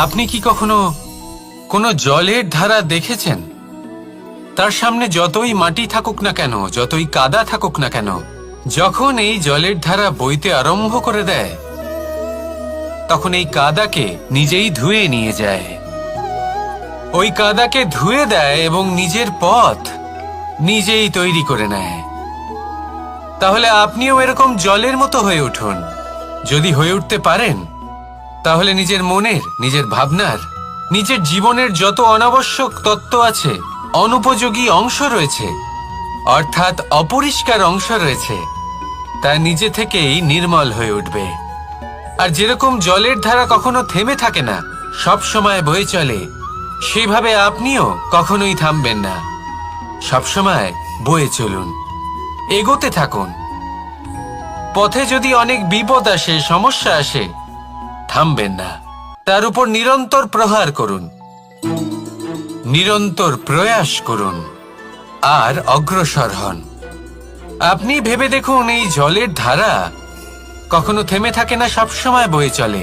আপনি কি কখনো কোনো জলের ধারা দেখেছেন? তার সামনে যতই মাটি থাকুক না কেন, যতই কাদা থাকুক না কেন, যখন এই জলের ধারা বইতে আরম্ভ করে দেয়, তখন এই কাদাকে নিজেই ধুয়ে নিয়ে যায়। ওই কাদাকে ধুয়ে দেয় এবং নিজের পথ নিজেই তৈরি করে নেয়। তাহলে আপনিও এরকম জলের মতো হয়ে উঠুন। যদি হয়ে উঠতে পারেন, তাহলে নিজের মনের, নিজের ভাবনার, নিজের জীবনের যত অনাবশ্যক তত্ত্ব আছে, অনুপযোগী অংশ রয়েছে, অর্থাৎ অপরিষ্কার অংশ রয়েছে, তা নিজে থেকেই নির্মল হয়ে উঠবে। আর যেরকম জলের ধারা কখনো থেমে থাকে না, সব সময় বয়ে চলে, সেইভাবে আপনিও কখনোই থামবেন না। সবসময় বয়ে চলুন, এগোতে থাকুন। পথে যদি অনেক বিপদ আসে, সমস্যা আসে, থামবেন না। তার উপর নিরন্তর প্রহার করুন, নিরন্তর প্রয়াস করুন আর অগ্রসর হন। আপনি ভেবে দেখুন, এই জলের ধারা কখনো থেমে থাকে না, সবসময় বয়ে চলে,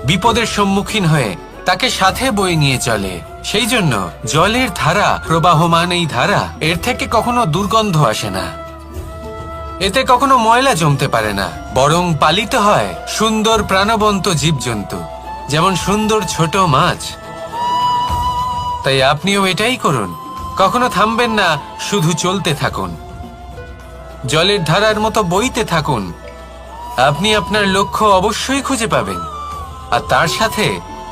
বিপদের সম্মুখীন হয়ে তাকে সাথে বয়ে নিয়ে চলে। সেই জন্য জলের ধারা, প্রবাহমান এই ধারা, এর থেকে কখনো দুর্গন্ধ আসে না, এতে কখনো ময়লা জমতে পারে না, বরং পালিত হয় সুন্দর প্রাণবন্ত জীবজন্তু, যেমন সুন্দর ছোট মাছ। তাই আপনিও এটাই করুন, কখনো থামবেন না, শুধু চলতে থাকুন, জলের ধারার মতো বইতে থাকুন। আপনি আপনার লক্ষ্য অবশ্যই খুঁজে পাবেন, আর তার সাথে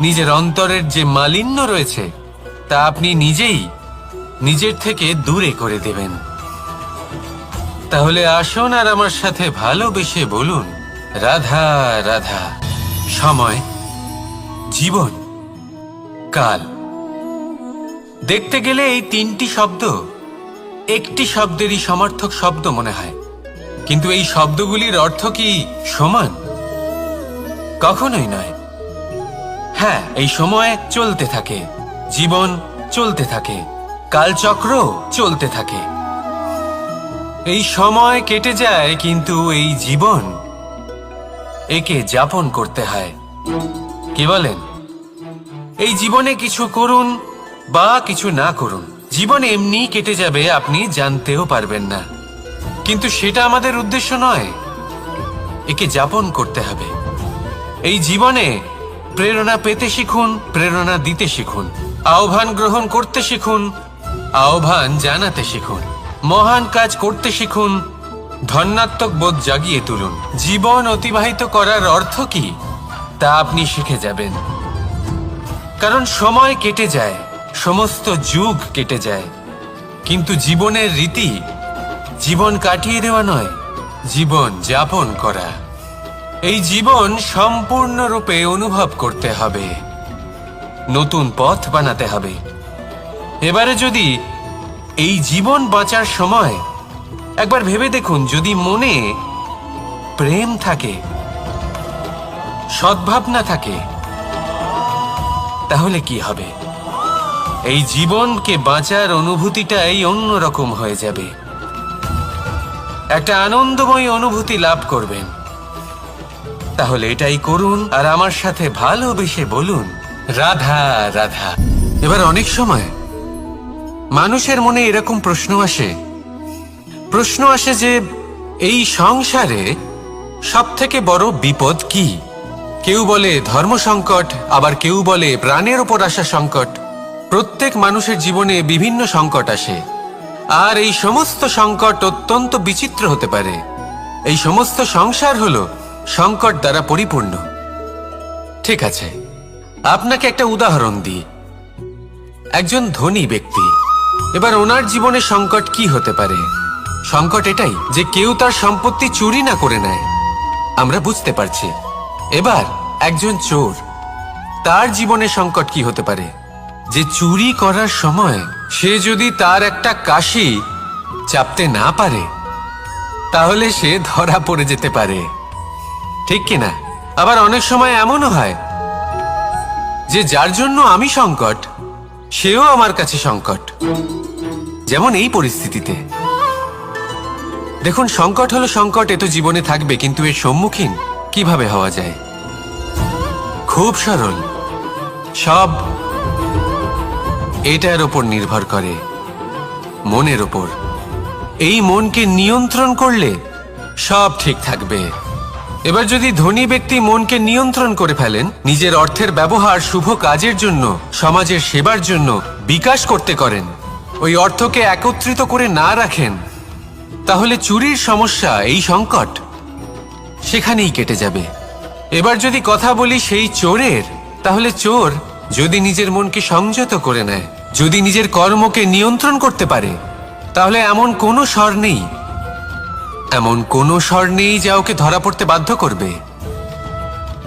নিজের অন্তরের যে মালিন্য রয়েছে, তা আপনি নিজেই নিজের থেকে দূরে করে দেবেন। তাহলে আসুন আর আমার সাথে ভালোবেসে বলুন, রাধা রাধা। সময়, জীবন, কাল। দেখতে গেলে এই তিনটি শব্দ একটি শব্দেরই সমার্থক শব্দ মনে হয়, কিন্তু এই শব্দগুলির অর্থ কি সমান? কখনোই নয়। হ্যাঁ, এই সময় চলতে থাকে, জীবন চলতে থাকে, কালচক্র চলতে থাকে। এই সময় কেটে যায়, কিন্তু এই জীবন, একে যাপন করতে হয়। কি বলেন? এই জীবনে কিছু করুন বা কিছু না করুন, জীবন এমনি কেটে যাবে, আপনি জানতেও পারবেন না। কিন্তু সেটা আমাদের উদ্দেশ্য নয়, একে যাপন করতে হবে। এই জীবনে প্রেরণা পেতে শিখুন, প্রেরণা দিতে শিখুন, আহ্বান গ্রহণ করতে শিখুন, আহ্বান জানাতে শিখুন, মহান কাজ করতে শিখুন, ধন্যাত্মক বোধ জাগিয়ে তুলুন। জীবন অতিবাহিত করার অর্থ কি, তা আপনি শিখে যাবেন। কারণ সময় কেটে যায়, সমস্ত যুগ কেটে যায়, কিন্তু জীবনের রীতি জীবন কাটিয়ে দেওয়া নয়, জীবন যাপন করা। এই জীবন সম্পূর্ণরূপে অনুভব করতে হবে, নতুন পথ বানাতে হবে। এবারে যদি এই জীবন বাঁচার সময় একবার ভেবে দেখুন, যদি মনে প্রেম থাকে, সদ্ভাবনা থাকে, তাহলে কি হবে? এই জীবনকে বাঁচার অনুভূতিটাই অন্যরকম হয়ে যাবে, একটা আনন্দময় অনুভূতি লাভ করবেন। তাহলে এটাই করুন আর আমার সাথে ভালোবেসে বলুন, রাধা রাধা। এবার অনেক সময় মানুষের মনে এরকম প্রশ্ন আসে যে এই সংসারে সব থেকে বড় বিপদ কি? কেউ বলে ধর্ম সংকট, আবার কেউ বলে প্রাণের ওপর আসা সংকট। প্রত্যেক মানুষের জীবনে বিভিন্ন সংকট আসে, আর এই সমস্ত সংকট অত্যন্ত বিচিত্র হতে পারে। এই সমস্ত সংসার হলো সংকট দ্বারা পরিপূর্ণ। ঠিক আছে, আপনাকে একটা উদাহরণ দিই। একজন ধনী ব্যক্তি, এবার ওনার জীবনে সংকট কি হতে পারে? সংকট এটাই যে কেউ তার সম্পত্তি চুরি না করে নেয়, আমরা বুঝতে পারছি। এবার একজন চোর, তার জীবনে সংকট কি হতে পারে? যে চুরি করার সময় সে যদি তার একটা কাশি চাপতে না পারে, তাহলে সে ধরা পড়ে যেতে পারে, ঠিক কিনা? আবার অনেক সময় এমনও হয় যে যার জন্য আমি সংকট, সেও আমার কাছে সংকট। যেমন এই পরিস্থিতিতে দেখুন, সংকট হলো সংকট, এ তো জীবনে থাকবে, কিন্তু এর সম্মুখীন কিভাবে হওয়া যায়? খুব সরল। সব এটার ওপর নির্ভর করে, মনের ওপর। এই মনকে নিয়ন্ত্রণ করলে সব ঠিক থাকবে। এবার যদি ধনী ব্যক্তি মনকে নিয়ন্ত্রণ করে ফেলেন, নিজের অর্থের ব্যবহার শুভ কাজের জন্য, সমাজের সেবার জন্য বিকাশ করতে করেন, ওই অর্থকে একত্রিত করে না রাখেন, তাহলে চুরির সমস্যা, এই সংকট সেখানেই কেটে যাবে। এবার যদি কথা বলি সেই চোরের, তাহলে চোর যদি নিজের মনকে সংযত করে নেয়, যদি নিজের কর্মকে নিয়ন্ত্রণ করতে পারে, তাহলে এমন কোনো স্বর নেই, এমন কোনো স্বর নেই যা ওকে ধরা পড়তে বাধ্য করবে।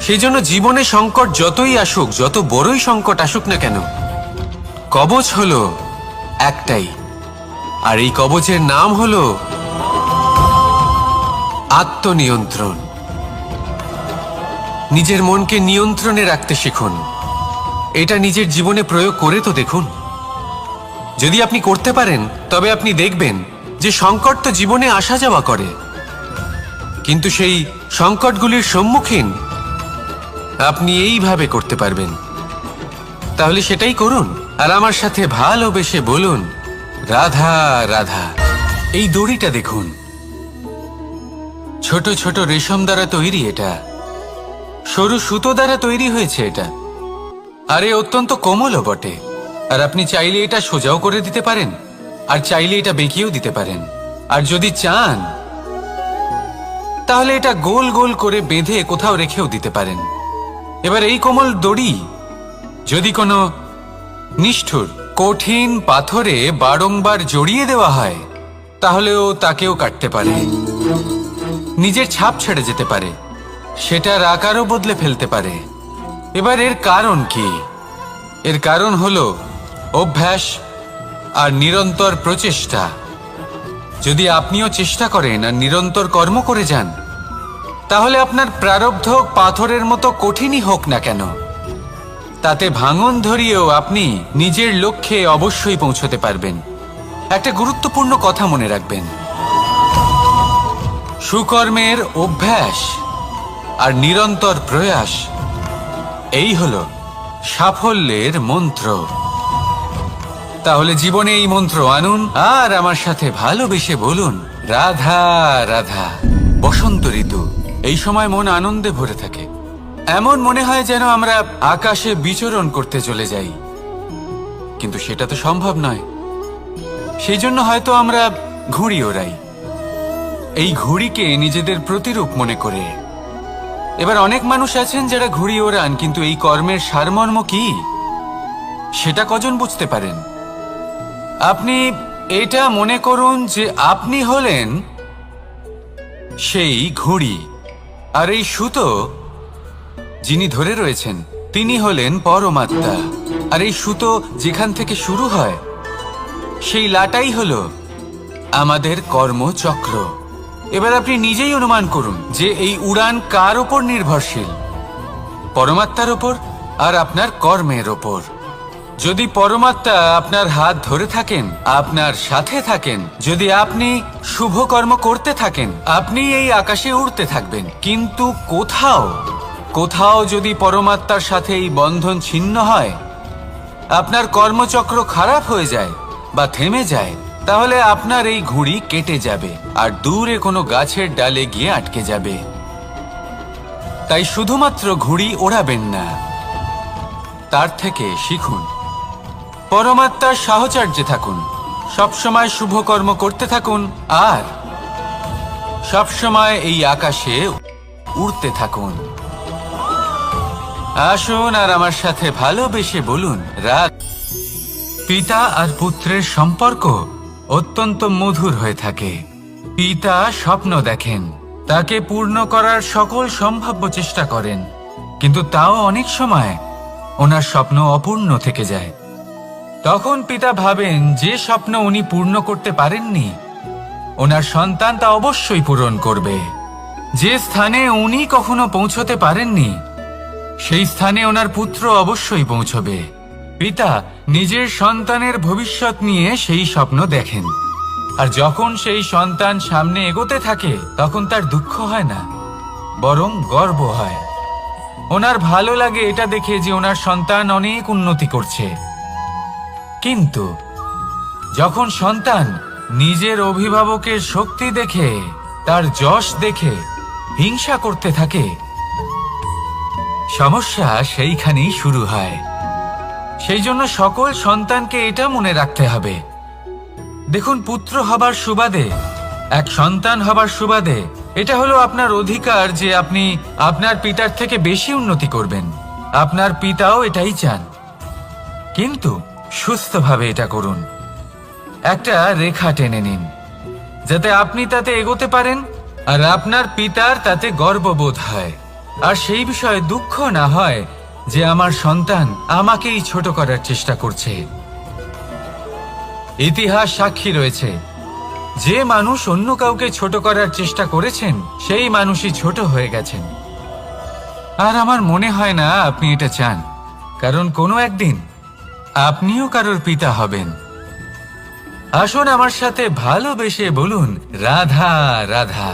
সেই জন্য জীবনে সংকট যতই আসুক, যত বড়ই সংকট আসুক না কেন, কবচ হলো একটাই, আর এই কবচের নাম হলো আত্মনিয়ন্ত্রণ। নিজের মনকে নিয়ন্ত্রণে রাখতে শিখুন। এটা নিজের জীবনে প্রয়োগ করে তো দেখুন। যদি আপনি করতে পারেন, তবে আপনি দেখবেন যে সংকট তো জীবনে আসা যাওয়া করে, কিন্তু সেই সংকটগুলির সম্মুখীন আপনি এইভাবে করতে পারবেন। তাহলে সেটাই করুন, আর আমার সাথে ভালোবেসে বলুন, রাধা রাধা। এই দড়িটা দেখুন, ছোট ছোট রেশম দ্বারা তৈরি, এটা সরু সুতো দ্বারা তৈরি হয়েছে এটা, আর এ অত্যন্ত কোমলও বটে। আর আপনি চাইলে এটা সোজাও করে দিতে পারেন, আর চাইলে এটা বেঁকিয়েও দিতে পারেন, আর যদি চান তাহলে এটা গোল গোল করে বেঁধে কোথাও রেখেও দিতে পারেন। এবার এই কোমল দড়ি যদি কোনো নিষ্ঠুর কঠিন পাথরে বারংবার জড়িয়ে দেওয়া হয়, তাহলেও তাকেও কাটতে পারে, নিজের ছাপ ছেড়ে যেতে পারে, সেটার আকারও বদলে ফেলতে পারে। এবার এর কারণ কি? এর কারণ হলো অভ্যাস আর নিরন্তর প্রচেষ্টা। যদি আপনিও চেষ্টা করেন আর নিরন্তর কর্ম করে যান, তাহলে আপনার প্রারব্ধ পাথরের মতো কঠিনই হোক না কেন, তাতে ভাঙন ধরিয়েও আপনি নিজের লক্ষ্যে অবশ্যই পৌঁছতে পারবেন। একটা গুরুত্বপূর্ণ কথা মনে রাখবেন, সুকর্মের অভ্যাস আর নিরন্তর প্রয়াস, এই হলো সাফল্যের মন্ত্র। তাহলে জীবনে এই মন্ত্র আনুন, আর আমার সাথে ভালোবেসে বলুন, রাধা রাধা। বসন্ত ঋতু, এই সময় মন আনন্দে ভরে থাকে। এমন মনে হয় যেন আমরা আকাশে বিচরণ করতে চলে যাই, কিন্তু সেটা তো সম্ভব নয়। সেই জন্য হয়তো আমরা ঘুড়ি ওড়াই, এই ঘুড়িকে নিজেদের প্রতিরূপ মনে করে। এবার অনেক মানুষ আছেন যারা ঘুড়ি ওড়ান, কিন্তু এই কর্মের সারমর্ম কি সেটা কজন বুঝতে পারেন? আপনি এটা মনে করুন যে আপনি হলেন সেই ঘুড়ি, আর এই সুতো যিনি ধরে রয়েছেন তিনি হলেন পরমাত্মা। আর এই সুতো যেখান থেকে শুরু হয়, সেই লাটাই হলো আমাদের কর্মচক্র। এবার আপনি নিজেই অনুমান করুন যে এই উড়ান কার ওপর নির্ভরশীল, পরমাত্মার ওপর আর আপনার কর্মের ওপর। যদি পরমাত্মা আপনার হাত ধরে থাকেন, আপনার সাথে থাকেন, যদি আপনি শুভ কর্ম করতে থাকেন, আপনি এই আকাশে উড়তে থাকবেন। কিন্তু কোথাও কোথাও যদি পরমাত্মার সাথে এই বন্ধন ছিন্ন হয়, আপনার কর্মচক্র খারাপ হয়ে যায় বা থেমে যায়, তাহলে আপনার এই ঘুড়ি কেটে যাবে আর দূরে কোনো গাছের ডালে গিয়ে আটকে যাবে। তাই শুধুমাত্র ঘুড়ি ওড়াবেন না, তার থেকে শিখুন, পরমাত্মার সাহচর্যে থাকুন, সবসময় শুভ কর্ম করতে থাকুন, আর সবসময় এই আকাশে উড়তে থাকুন। আসুন আর আমার সাথে ভালোবেসে বলুন, রাত। পিতা আর পুত্রের সম্পর্ক অত্যন্ত মধুর হয়ে থাকে। পিতা স্বপ্ন দেখেন, তাকে পূর্ণ করার সকল সম্ভাব্য চেষ্টা করেন, কিন্তু তাও অনেক সময় ওনার স্বপ্ন অপূর্ণ থেকে যায়। তখন পিতা ভাবেন যে স্বপ্ন উনি পূর্ণ করতে পারেননি, ওনার সন্তান তা অবশ্যই পূরণ করবে। যে স্থানে উনি কখনো পৌঁছতে পারেননি, সেই স্থানে ওনার পুত্র অবশ্যই পৌঁছবে। পিতা নিজের সন্তানের ভবিষ্যৎ নিয়ে সেই স্বপ্ন দেখেন, আর যখন সেই সন্তান সামনে এগোতে থাকে, তখন তার দুঃখ হয় না, বরং গর্ব হয়। ওনার ভালো লাগে এটা দেখে যে ওনার সন্তান অনেক উন্নতি করছে। কিন্তু যখন সন্তান নিজের অভিভাবকের শক্তি দেখে, তার যশ দেখে হিংসা করতে থাকে, সমস্যা সেইখানেই শুরু হয়। সেই জন্য সকল সন্তানকে এটা মনে রাখতে হবে, দেখুন, পুত্র হবার সুবাদে, এক সন্তান হবার সুবাদে এটা হলো আপনার অধিকার যে আপনি আপনার পিতার থেকে বেশি উন্নতি করবেন। আপনার পিতাও এটাই চান, কিন্তু সুস্থভাবে এটা করুন। একটা রেখা টেনে নিন যাতে আপনি তাতে এগোতে পারেন আর আপনার পিতার তাতে গর্ববোধ হয়, আর সেই বিষয়ে দুঃখ না হয় যে আমার সন্তান আমাকেই ছোট করার চেষ্টা করছে। ইতিহাস সাক্ষী রয়েছে, যে মানুষ অন্য কাউকে ছোট করার চেষ্টা করেছেন সেই মানুষই ছোট হয়ে গেছেন। আর আমার মনে হয় না আপনি এটা চান, কারণ কোনো একদিন আপনিও কারোর পিতা হবেন। আসুন আমার সাথে ভালোবেসে বলুন, রাধা রাধা।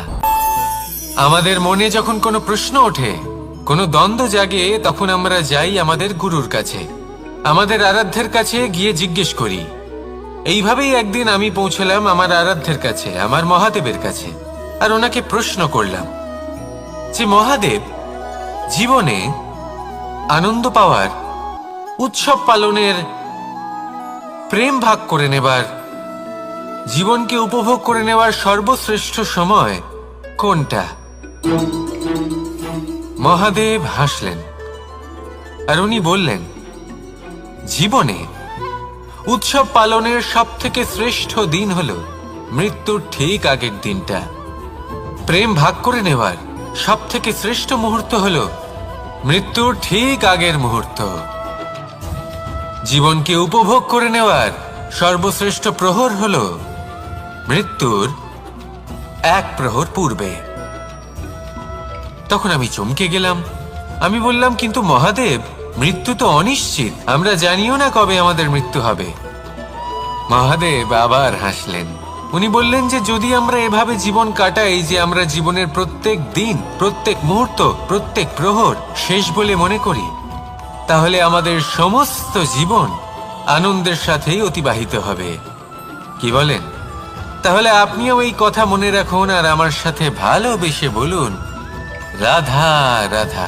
আমাদের মনে যখন কোনো প্রশ্ন ওঠে, কোনো দ্বন্দ্ব জাগে, তখন আমরা যাই আমাদের গুরুর কাছে, আমাদের আরাধ্যের কাছে গিয়ে জিজ্ঞেস করি। এইভাবেই একদিন আমি পৌঁছলাম আমার আরাধ্যের কাছে, আমার মহাদেবের কাছে, আর ওনাকে প্রশ্ন করলাম যে মহাদেব, জীবনে আনন্দ পাওয়ার, উৎসব পালনের, প্রেম ভাগ করে নেবার, জীবনকে উপভোগ করে নেওয়ার সর্বশ্রেষ্ঠ সময় কোনটা? মহাদেব হাসলেন আর উনি বললেন, জীবনে উৎসব পালনের সবথেকে শ্রেষ্ঠ দিন হলো মৃত্যুর ঠিক আগের দিনটা। প্রেম ভাগ করে নেওয়ার সবথেকে শ্রেষ্ঠ মুহূর্ত হলো মৃত্যুর ঠিক আগের মুহূর্ত। জীবনকে উপভোগ করে নেওয়ার সর্বশ্রেষ্ঠ প্রহর হলো মৃত্যুর এক প্রহর পূর্বে। তখন আমি চমকে গেলাম। আমি বললাম, কিন্তু মহাদেব, মৃত্যু তো অনিশ্চিত, আমরা জানিও না কবে আমাদের মৃত্যু হবে। মহাদেব আবার হাসলেন। উনি বললেন যে যদি আমরা এভাবে জীবন কাটাই যে আমরা জীবনের প্রত্যেক দিন, প্রত্যেক মুহূর্ত, প্রত্যেক প্রহর শেষ বলে মনে করি, তাহলে আমাদের সমস্ত জীবন আনন্দের সাথেই অতিবাহিত হবে। কি বলেন? তাহলে আপনিও এই কথা মনে রাখুন আর আমার সাথে ভালোবেসে বলুন, রাধা রাধা।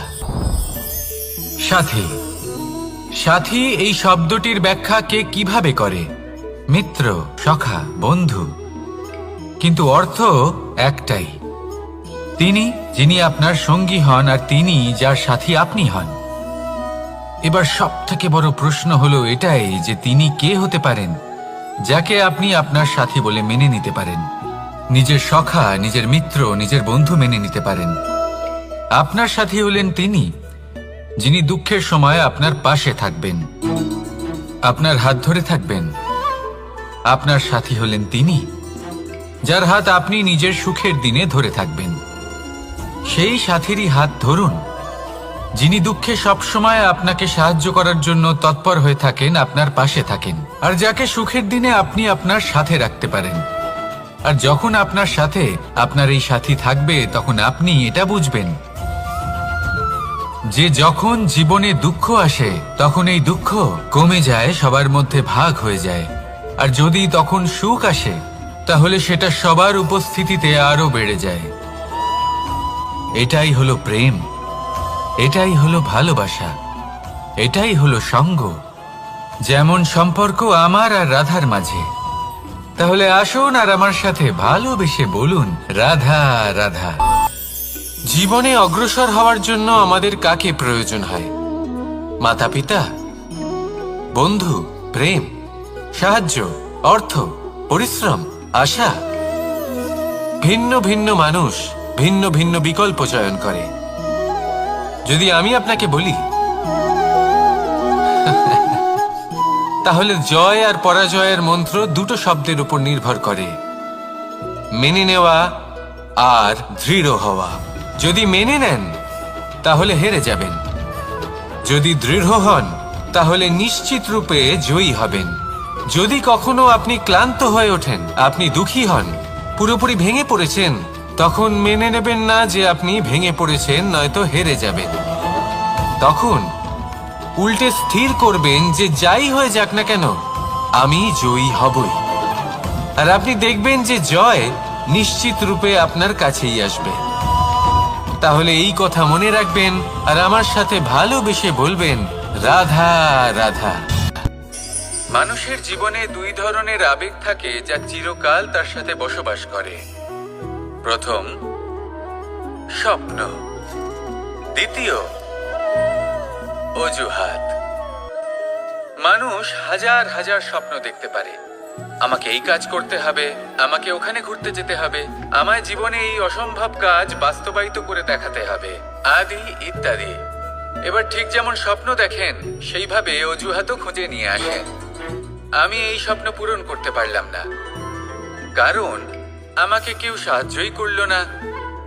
সাথী। সাথী এই শব্দটির ব্যাখ্যা কে কিভাবে করে? মিত্র, সখা, বন্ধু, কিন্তু অর্থ একটাই। তিনি যিনি আপনার সঙ্গী হন আর তিনি যার সাথী আপনি হন। এবার সব থেকে বড় প্রশ্ন হলো এটাই যে তিনি কে হতে পারেন যাকে আপনি আপনার সাথী বলে মেনে নিতে পারেন, নিজের সখা, নিজের মিত্র, নিজের বন্ধু মেনে নিতে পারেন। আপনার সাথী হলেন তিনি যিনি দুঃখের সময় আপনার পাশে থাকবেন, আপনার হাত ধরে থাকবেন। আপনার সাথী হলেন তিনি যার হাত আপনি নিজের সুখের দিনে ধরে থাকবেন। সেই সাথীরই হাত ধরুন যিনি দুঃখে সবসময় আপনাকে সাহায্য করার জন্য তৎপর হয়ে থাকেন, আপনার পাশে থাকেন, আর যাকে সুখের দিনে আপনি আপনার সাথে রাখতে পারেন। আর যখন আপনার সাথে আপনার এই সাথী থাকবে, তখন আপনি এটা বুঝবেন যে যখন জীবনে দুঃখ আসে তখন এই দুঃখ কমে যায়, সবার মধ্যে ভাগ হয়ে যায়। আর যদি তখন সুখ আসে তাহলে সেটা সবার উপস্থিতিতে আরো বেড়ে যায়। এটাই হলো প্রেম, এটাই হলো ভালোবাসা, এটাই হলো সঙ্গ, যেমন সম্পর্ক আমার আর রাধার মাঝে। তাহলে আসুন আর আমার সাথে ভালোবেসে বলুন, রাধা রাধা। জীবনে অগ্রসর হওয়ার জন্য আমাদের কাকে প্রয়োজন হয়? মাতা পিতা, বন্ধু, প্রেম, সাহায্য, অর্থ, পরিশ্রম, আশা। ভিন্ন ভিন্ন মানুষ ভিন্ন ভিন্ন বিকল্প চয়ন করে। যদি আমি আপনাকে বলি তাহলে জয় আর পরাজয়ের মন্ত্র দুটো শব্দের উপর নির্ভর করে, মেনে নেওয়া আর দৃঢ় হওয়া। যদি মেনে নেন তাহলে হেরে যাবেন, যদি দৃঢ় হন তাহলে নিশ্চিত রূপে জয়ী হবেন। যদি কখনো আপনি ক্লান্ত হয়ে ওঠেন, আপনি দুঃখী হন, পুরোপুরি ভেঙে পড়েছেন, তখন মেনে নেবেন না যে আপনি ভেঙে পড়েছেন, নয়তো হেরে যাবেন। তখন উল্টে স্থির করবেন যে যাই হয়ে যাক না কেন আমি জয়ী হবই। আর আপনি দেখবেন যে জয় নিশ্চিত রূপে আপনার কাছেই আসবে। তাহলে এই কথা মনে রাখবেন আর আমার সাথে ভালোবেসে বলবেন, রাধা রাধা। মানুষের জীবনে দুই ধরনের আবেগ থাকে যা চিরকাল তার সাথে বসবাস করে। প্রথম, স্বপ্ন। দ্বিতীয়, অজুহাত। মানুষ হাজার হাজার স্বপ্ন দেখতে পারে। আমাকে এই কাজ করতে হবে, আমাকে ওখানে ঘুরতে যেতে হবে, আমায় জীবনে এই অসম্ভব কাজ বাস্তবায়িত করে দেখাতে হবে, আদি ইত্যাদি। এবার ঠিক যেমন স্বপ্ন দেখেন সেইভাবে অজুহাতও খুঁজে নিয়ে আসেন। আমি এই স্বপ্ন পূরণ করতে পারলাম না, কারণ আমাকে কেউ সাহায্যই করলো না,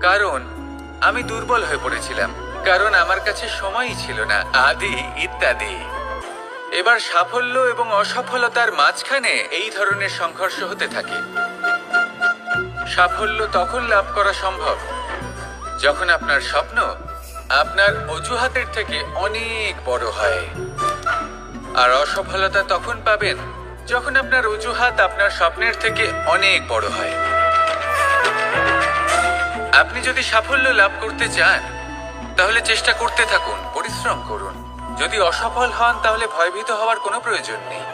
কারণ আমি দুর্বল হয়ে পড়েছিলাম, কারণ আমার কাছে সময়ই ছিল না, আদি ইত্যাদি। এবার সাফল্য এবং অসফলতার মাঝখানে এই ধরনের সংঘর্ষ হতে থাকে। সাফল্য তখন লাভ করা সম্ভব যখন আপনার স্বপ্ন আপনার অজুহাতের থেকে অনেক বড় হয়, আর অসফলতা তখন পাবেন যখন আপনার অজুহাত আপনার স্বপ্নের থেকে অনেক বড় হয়। আপনি যদি সাফল্য লাভ করতে চান তাহলে চেষ্টা করতে থাকুন, পরিশ্রম করুন। যদি অসফল হন তাহলে ভয়ভীত হওয়ার কোনো প্রয়োজন নেই।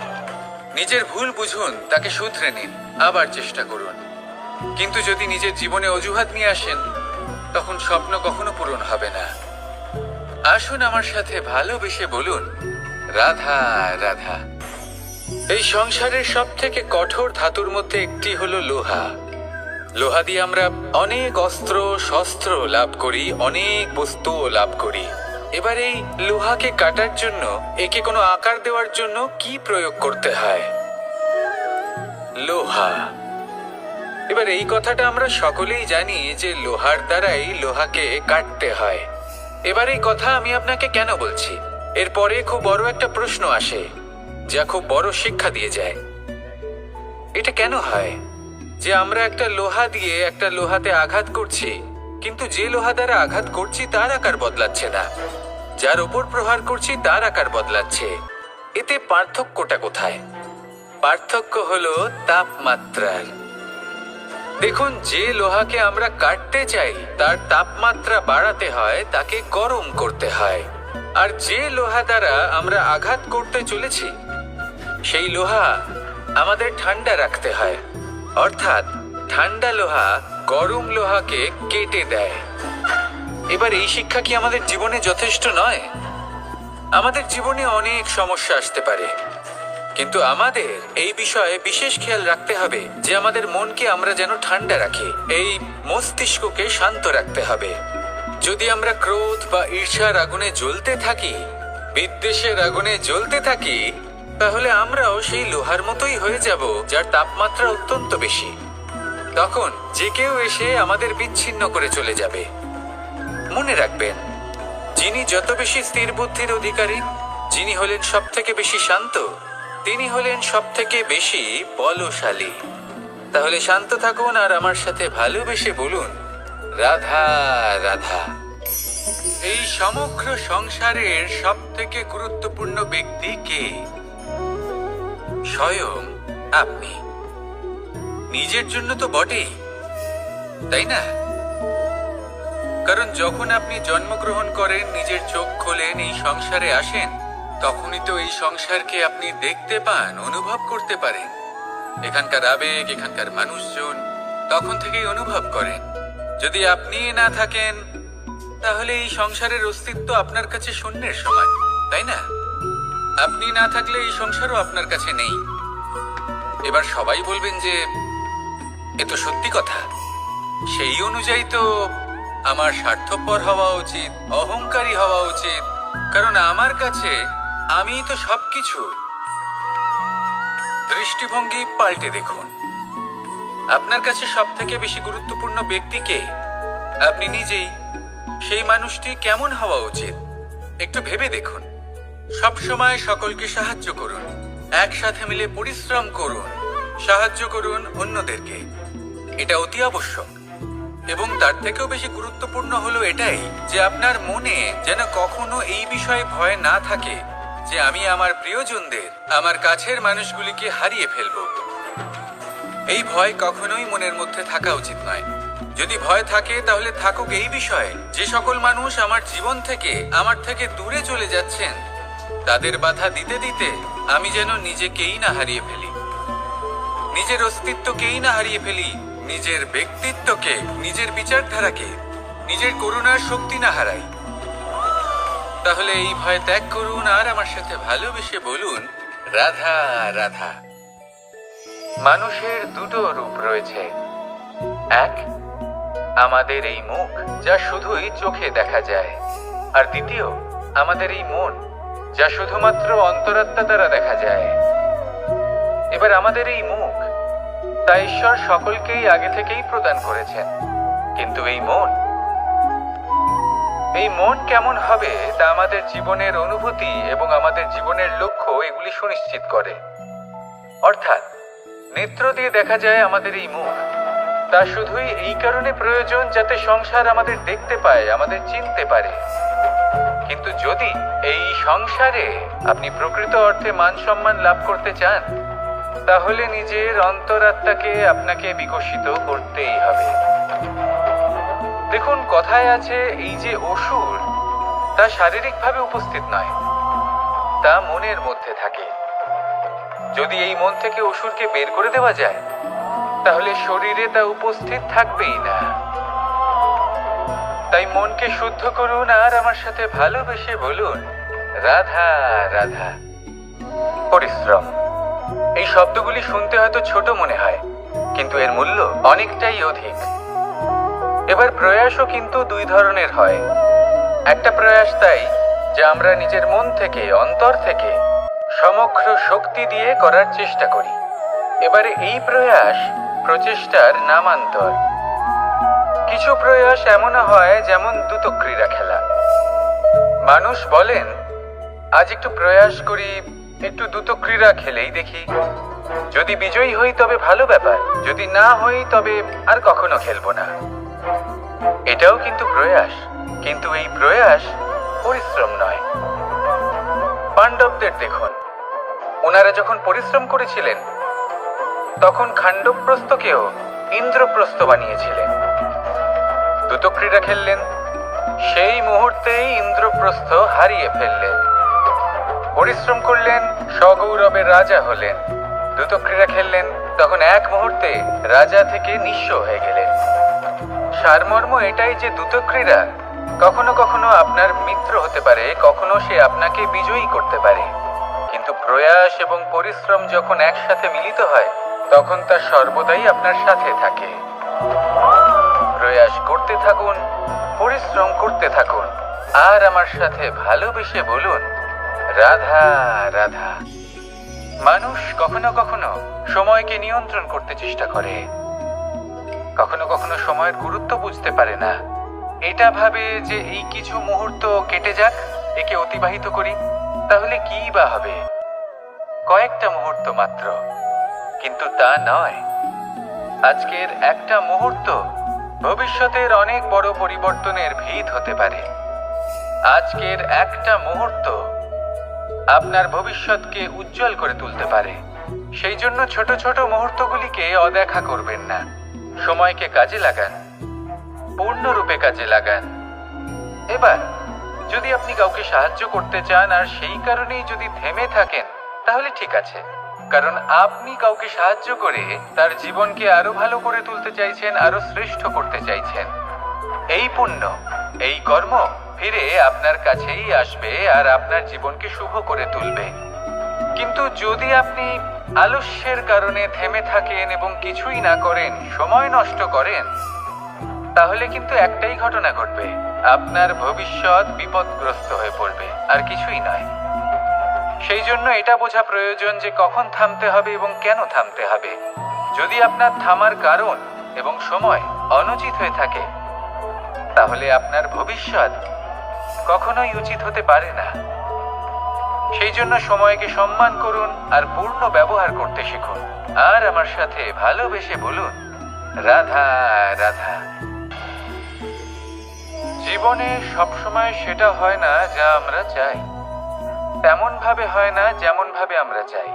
নিজের ভুল বুঝুন, তাকে শুধরে নিন, আবার চেষ্টা করুন। কিন্তু যদি নিজের জীবনে অজুহাত নিয়ে আসেন তখন স্বপ্ন কখনো পূরণ হবে না। আসুন আমার সাথে ভালোবেসে বলুন, রাধা রাধা। এই সংসারের সব থেকে কঠোর ধাতুর মধ্যে একটি হলো লোহা। লোহা দিয়ে আমরা অনেক অস্ত্র শস্ত্র লাভ করি, অনেক বস্তুও লাভ করি। এবার এই লোহাকে কাটার জন্য, একে কোনো আকার দেওয়ার জন্য কি প্রয়োগ করতে হয়? লোহা। এবার এই কথাটা আমরা সকলেই জানি যে লোহার দ্বারাই লোহাকে কাটতে হয়। এবার এই কথা আমি আপনাকে কেন বলছি? এরপরে খুব বড় একটা প্রশ্ন আসে যা খুব বড় শিক্ষা দিয়ে যায়। এটা কেন হয় যে আমরা একটা লোহা দিয়ে একটা লোহাতে আঘাত করছি, কিন্তু যে লোহা দ্বারা আঘাত করছি তার আকার বদলাচ্ছে না, যার উপর প্রহার করছি তার আকার বদলাচ্ছে? এতে পার্থক্যটা কোথায়? পার্থক্য হলো তাপমাত্রার। দেখুন, যে লোহাকে আমরা কাটতে চাই তার তাপমাত্রা বাড়াতে হয়, তাকে গরম করতে হয়। আর যে লোহা দ্বারা আমরা আঘাত করতে চলেছি সেই লোহা আমাদের ঠান্ডা রাখতে হয়। অর্থাৎ ঠান্ডা লোহা গরম লোহাকে কেটে দেয়। এবার এই শিক্ষা কি আমাদের জীবনে যথেষ্ট নয়? আমাদের জীবনে অনেক সমস্যা আসতে পারে, কিন্তু আমাদের এই বিষয়ে বিশেষ খেয়াল রাখতে হবে যে আমাদের মনকে আমরা যেন ঠান্ডা রাখি, এই মস্তিষ্ককে শান্ত রাখতে হবে। যদি আমরা ক্রোধ বা ঈর্ষার আগুনে জ্বলতে থাকি, বিদ্বেষের আগুনে জ্বলতে থাকি, তাহলে আমরাও সেই লোহার মতোই হয়ে যাব যার তাপমাত্রা অত্যন্ত বেশি। তখন যে কেউ এসে আমাদের বিচ্ছিন্ন করে চলে যাবে। মনে রাখবেন, যিনি যত বেশি স্থির বুদ্ধির অধিকারী, যিনি হলেন সব থেকে বেশি শান্ত, তিনি হলেন সব থেকে বেশি বলশালী। তাহলে শান্ত থাকুন আর আমার সাথে ভালোবেসে বলুন, রাধা রাধা। এই সমগ্র সংসারের সব থেকে গুরুত্বপূর্ণ ব্যক্তি কে? স্বয়ং আপনি। নিজের জন্য তো বটেই, তাই না? কারণ যখন আপনি জন্মগ্রহণ করেন, নিজের চোখ খোলেন, এই সংসারে আসেন, তখনই তো এই সংসারকে আপনি দেখতে পান, অনুভব করতে পারেন। এখানকার আবেগ, এখানকার মানুষজন তখন থেকেই অনুভব করেন। যদি আপনি না থাকেন তাহলে এই সংসারের অস্তিত্ব আপনার কাছে শূন্যের সমান, তাই না? আপনি না থাকলে এই সংসারও আপনার কাছে নেই। এবার সবাই বলবেন যে এ তো সত্যি কথা, সেই অনুযায়ী তো আমার স্বার্থপর হওয়া উচিত, অহংকারী হওয়া উচিত, কারণ আমার কাছে আমিই তো সবকিছু। দৃষ্টিভঙ্গি পাল্টে দেখুন। আপনার কাছে সব থেকে বেশি গুরুত্বপূর্ণ ব্যক্তি কে? আপনি নিজেই। সেই মানুষটি কেমন হওয়া উচিত একটু ভেবে দেখুন। সব সময় সকলকে সাহায্য করুন, একসাথে মিলে পরিশ্রম করুন, সাহায্য করুন অন্যদেরকে। এটা অতি আবশ্যক। এবং তার থেকেও বেশি গুরুত্বপূর্ণ হলো এটাই যে আপনার মনে যেন কখনো এই বিষয়ে ভয় না থাকে যে আমি আমার প্রিয়জনদের, আমার কাছের মানুষগুলিকে হারিয়ে ফেলবো। এই ভয় কখনোই মনের মধ্যে থাকা উচিত নয়। যদি ভয় থাকে তাহলে থাকুক এই বিষয়ে যে সকল মানুষ আমার জীবন থেকে, আমার থেকে দূরে চলে যাচ্ছেন, তাদের বাধা দিতে দিতে আমি যেন নিজেকেই না হারিয়ে ফেলি, নিজের অস্তিত্বকেই না হারিয়ে ফেলি, নিজের ব্যক্তিত্বকে, নিজের বিচারধারাকে, নিজের করুণার শক্তি না হারাই। তাহলে এই ভয় ত্যাগ করুন আর আমার সাথে ভালোবেসে বলুন, রাধা রাধা। মানুষের দুটো রূপ রয়েছে। এক, আমাদের এই মুখ যা শুধুই চোখে দেখা যায়, আর দ্বিতীয় আমাদের এই মন যা শুধুমাত্র অন্তরাত্মা দ্বারা দেখা যায়। এবার আমাদের এই মুখ তা ঈশ্বর সকলকেই আগে থেকেই প্রদান করেছেন, কিন্তু এই মন কেমন হবে তা আমাদের জীবনের অনুভূতি এবং আমাদের জীবনের লক্ষ্য এগুলি সুনিশ্চিত করে। অর্থাৎ নেত্র দিয়ে দেখা যায় আমাদের এই মুখ, তা শুধুই এই কারণে প্রয়োজন যাতে সংসার আমাদের দেখতে পায়, আমাদের চিনতে পারে। কিন্তু যদি এই সংসারে আপনি প্রকৃত অর্থে মান সম্মান লাভ করতে চান, তাহলে নিজের অন্তরাত্মাকে আপনাকে বিকশিত করতেই হবে। দেখুন, কথায় আছে এই যে অসুর, তা শারীরিকভাবে উপস্থিত নয়, তা মনের মধ্যে থাকে। যদি এই মন থেকে অসুরকে বের করে দেওয়া যায়, তাহলে শরীরে তা উপস্থিত থাকবেই না। তাই মনকে শুদ্ধ করুন আর আমার সাথে ভালোবেসে বলুন, রাধা রাধা। পরিশ্রম, এই শব্দগুলি শুনতে হয়তো ছোট মনে হয়, কিন্তু এর মূল্য অনেকটাই অধিক। এবার প্রয়াসও কিন্তু দুই ধরনের হয়। একটা প্রয়াস তাই যা আমরা নিজের মন থেকে, অন্তর থেকে সমগ্র শক্তি দিয়ে করার চেষ্টা করি। এবারে এই প্রয়াস প্রচেষ্টার নামান্তর। কিছু প্রয়াস এমন হয় যেমন দ্রুতক্রীড়া খেলা। মানুষ বলেন, আজ একটু প্রয়াস করি, একটু দ্রুতক্রীড়া খেলেই দেখি, যদি বিজয়ী হই তবে ভালো ব্যাপার, যদি না হই তবে আর কখনো খেলবো না। এটাও কিন্তু প্রয়াস, কিন্তু এই প্রয়াস পরিশ্রম নয়। পাণ্ডবদের দেখুন, ওনারা যখন পরিশ্রম করেছিলেন তখন খাণ্ডবপ্রস্থকেও ইন্দ্রপ্রস্থ বানিয়েছিলেন। দ্রুতক্রীড়া খেললেন, সেই মুহূর্তেই ইন্দ্রপ্রস্থ হারিয়ে ফেললেন। পরিশ্রম করলেন, সগৌরবের রাজা হলেন। দ্রুতক্রীড়া খেললেন, তখন এক মুহূর্তে রাজা থেকে নিঃস্ব হয়ে গেলেন। সারমর্ম এটাই যে দ্রুতক্রীড়া কখনো কখনো আপনার মিত্র হতে পারে, কখনো সে আপনাকে বিজয়ী করতে পারে, কিন্তু প্রয়াস এবং পরিশ্রম যখন একসাথে মিলিত হয় তখন তা সর্বদাই আপনার সাথে থাকে। প্রয়াস করতে থাকুন, পরিশ্রম করতে থাকুন, আর আমার সাথে ভালোবেসে বলুন, রাধা রাধা। মানুষ কখনো কখনো সময়কে নিয়ন্ত্রণ করতে চেষ্টা করে, কখনো কখনো সময়ের গুরুত্ব বুঝতে পারে না। এটা ভাবে যে এই কিছু মুহূর্ত কেটে যাক, একে অতিবাহিত করি, তাহলে কি বা হবে, কয়েকটা মুহূর্ত মাত্র। কিন্তু তা নয়। আজকের একটা মুহূর্ত ভবিষ্যতের অনেক বড় পরিবর্তনের ভিত হতে পারে। আজকের একটা মুহূর্ত আপনার ভবিষ্যৎকে উজ্জ্বল করে তুলতে পারে। সেই জন্য ছোট ছোট মুহূর্তগুলিকে অদেখা করবেন না। সময়কে কাজে লাগান, পূর্ণরূপে কাজে লাগান। এবার যদি আপনি কাউকে সাহায্য করতে চান আর সেই কারণেই যদি থেমে থাকেন, তাহলে ঠিক আছে, কারণ আপনি কাউকে সাহায্য করে তার জীবনকে আরো ভালো করে তুলতে চাইছেন, আরো শ্রেষ্ঠ করতে চাইছেন। এই পুণ্য, এই কর্ম ফিরে আপনার কাছেই আসবে আর আপনার জীবনকে শুভ করে তুলবে। কিন্তু যদি আপনি আলস্যের কারণে থেমে থাকেন এবং কিছুই না করেন, সময় নষ্ট করেন, তাহলে কিন্তু একটাই ঘটনা ঘটবে, আপনার ভবিষ্যৎ বিপদগ্রস্ত হয়ে পড়বে, আর কিছুই নয়। সেই জন্য এটা বোঝা প্রয়োজন যে কখন থামতে হবে এবং কেন থামতে হবে। যদি আপনার থামার কারণ এবং সময় অনুচিত হয়ে থাকে, তাহলে আপনার ভবিষ্যৎ কখনোই উচিত হতে পারে না। সেই জন্য সময়কে সম্মান করুন আর পূর্ণ ব্যবহার করতে শিখুন। আর আমার সাথে ভালোবেসে বলুন, রাধা রাধা। জীবনে সবসময় সেটা হয় না যা আমরা চাই, তেমন ভাবে হয় না যেমন ভাবে আমরা চাই।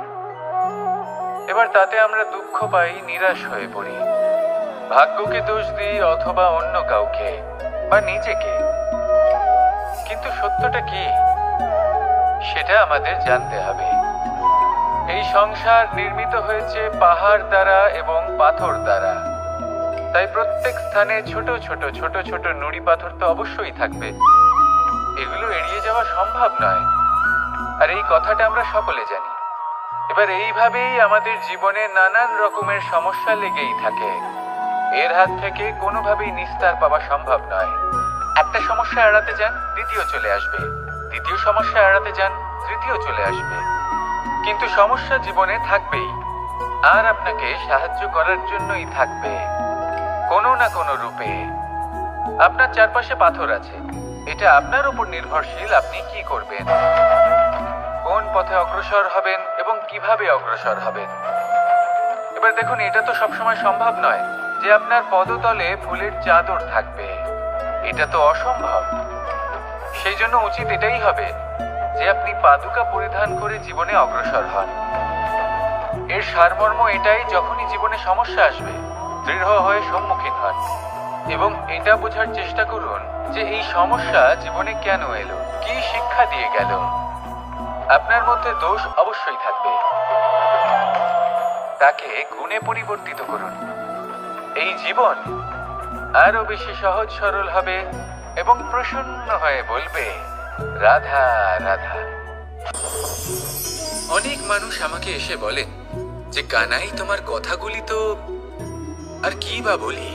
এবার তাতে আমরা দুঃখ পাই, নিরাশ হয়ে পড়ি, ভাগ্যকে দোষ দিই অথবা অন্য কাউকে বা নিজেকে। কিন্তু সত্যটা কি সেটা আমাদের জানতে হবে। এই সংসার নির্মিত হয়েছে পাহাড় দ্বারা এবং পাথর দ্বারা, তাই প্রত্যেক স্থানে ছোট ছোট ছোট ছোট নুড়ি পাথর তো অবশ্যই থাকবে। এগুলো এড়িয়ে যাওয়া সম্ভব নয়, আর এই কথাটা আমরা সকলে জানি। এবার এইভাবেই আমাদের জীবনে নানান রকমের সমস্যা লেগেই থাকে। এর হাত থেকে কোনোভাবেই নিস্তার পাওয়া সম্ভব নয়। একটা সমস্যা এড়াতে যান, দ্বিতীয় চলে আসবে, দ্বিতীয় সমস্যা এড়াতে যান, তৃতীয় চলে আসবে। কিন্তু সমস্যা জীবনে থাকবেই, আর আপনাকে সাহায্য করার জন্যই থাকবে কোনো না কোনো রূপে। আপনার চারপাশে পাথর আছে, এটা আপনার উপর নির্ভরশীল আপনি কি করবেন, কোন পথে অগ্রসর হবেন এবং কিভাবে অগ্রসর হবেন। এবার দেখুন, এটা তো সবসময় সম্ভব নয় যে আপনার পদতলে ফুলের চাদর থাকবে, এটা তো অসম্ভব। সেই জন্য উচিত এটাই হবে যে আপনি পাদুকা পরিধান করে জীবনে অগ্রসর হন। এর সারমর্ম এটাই, যখনই জীবনে সমস্যা আসবে দৃঢ় হয়ে সম্মুখীন হন এবং এটা বোঝার চেষ্টা করুন যে এই সমস্যা জীবনে কেন এলো, কি শিক্ষা দিয়ে গেল। আপনার মধ্যে দোষ অবশ্যই থাকবে, তাকে গুণে পরিবর্তিত করুন। এই জীবন আরো বেশি সহজ সরল হবে এবং প্রসন্ন হয়ে বলবে, রাধা রাধা। অনেক মানুষ আমাকে এসে বলে যে কানাই, তোমার কথাগুলি তো আর কি বা বলি,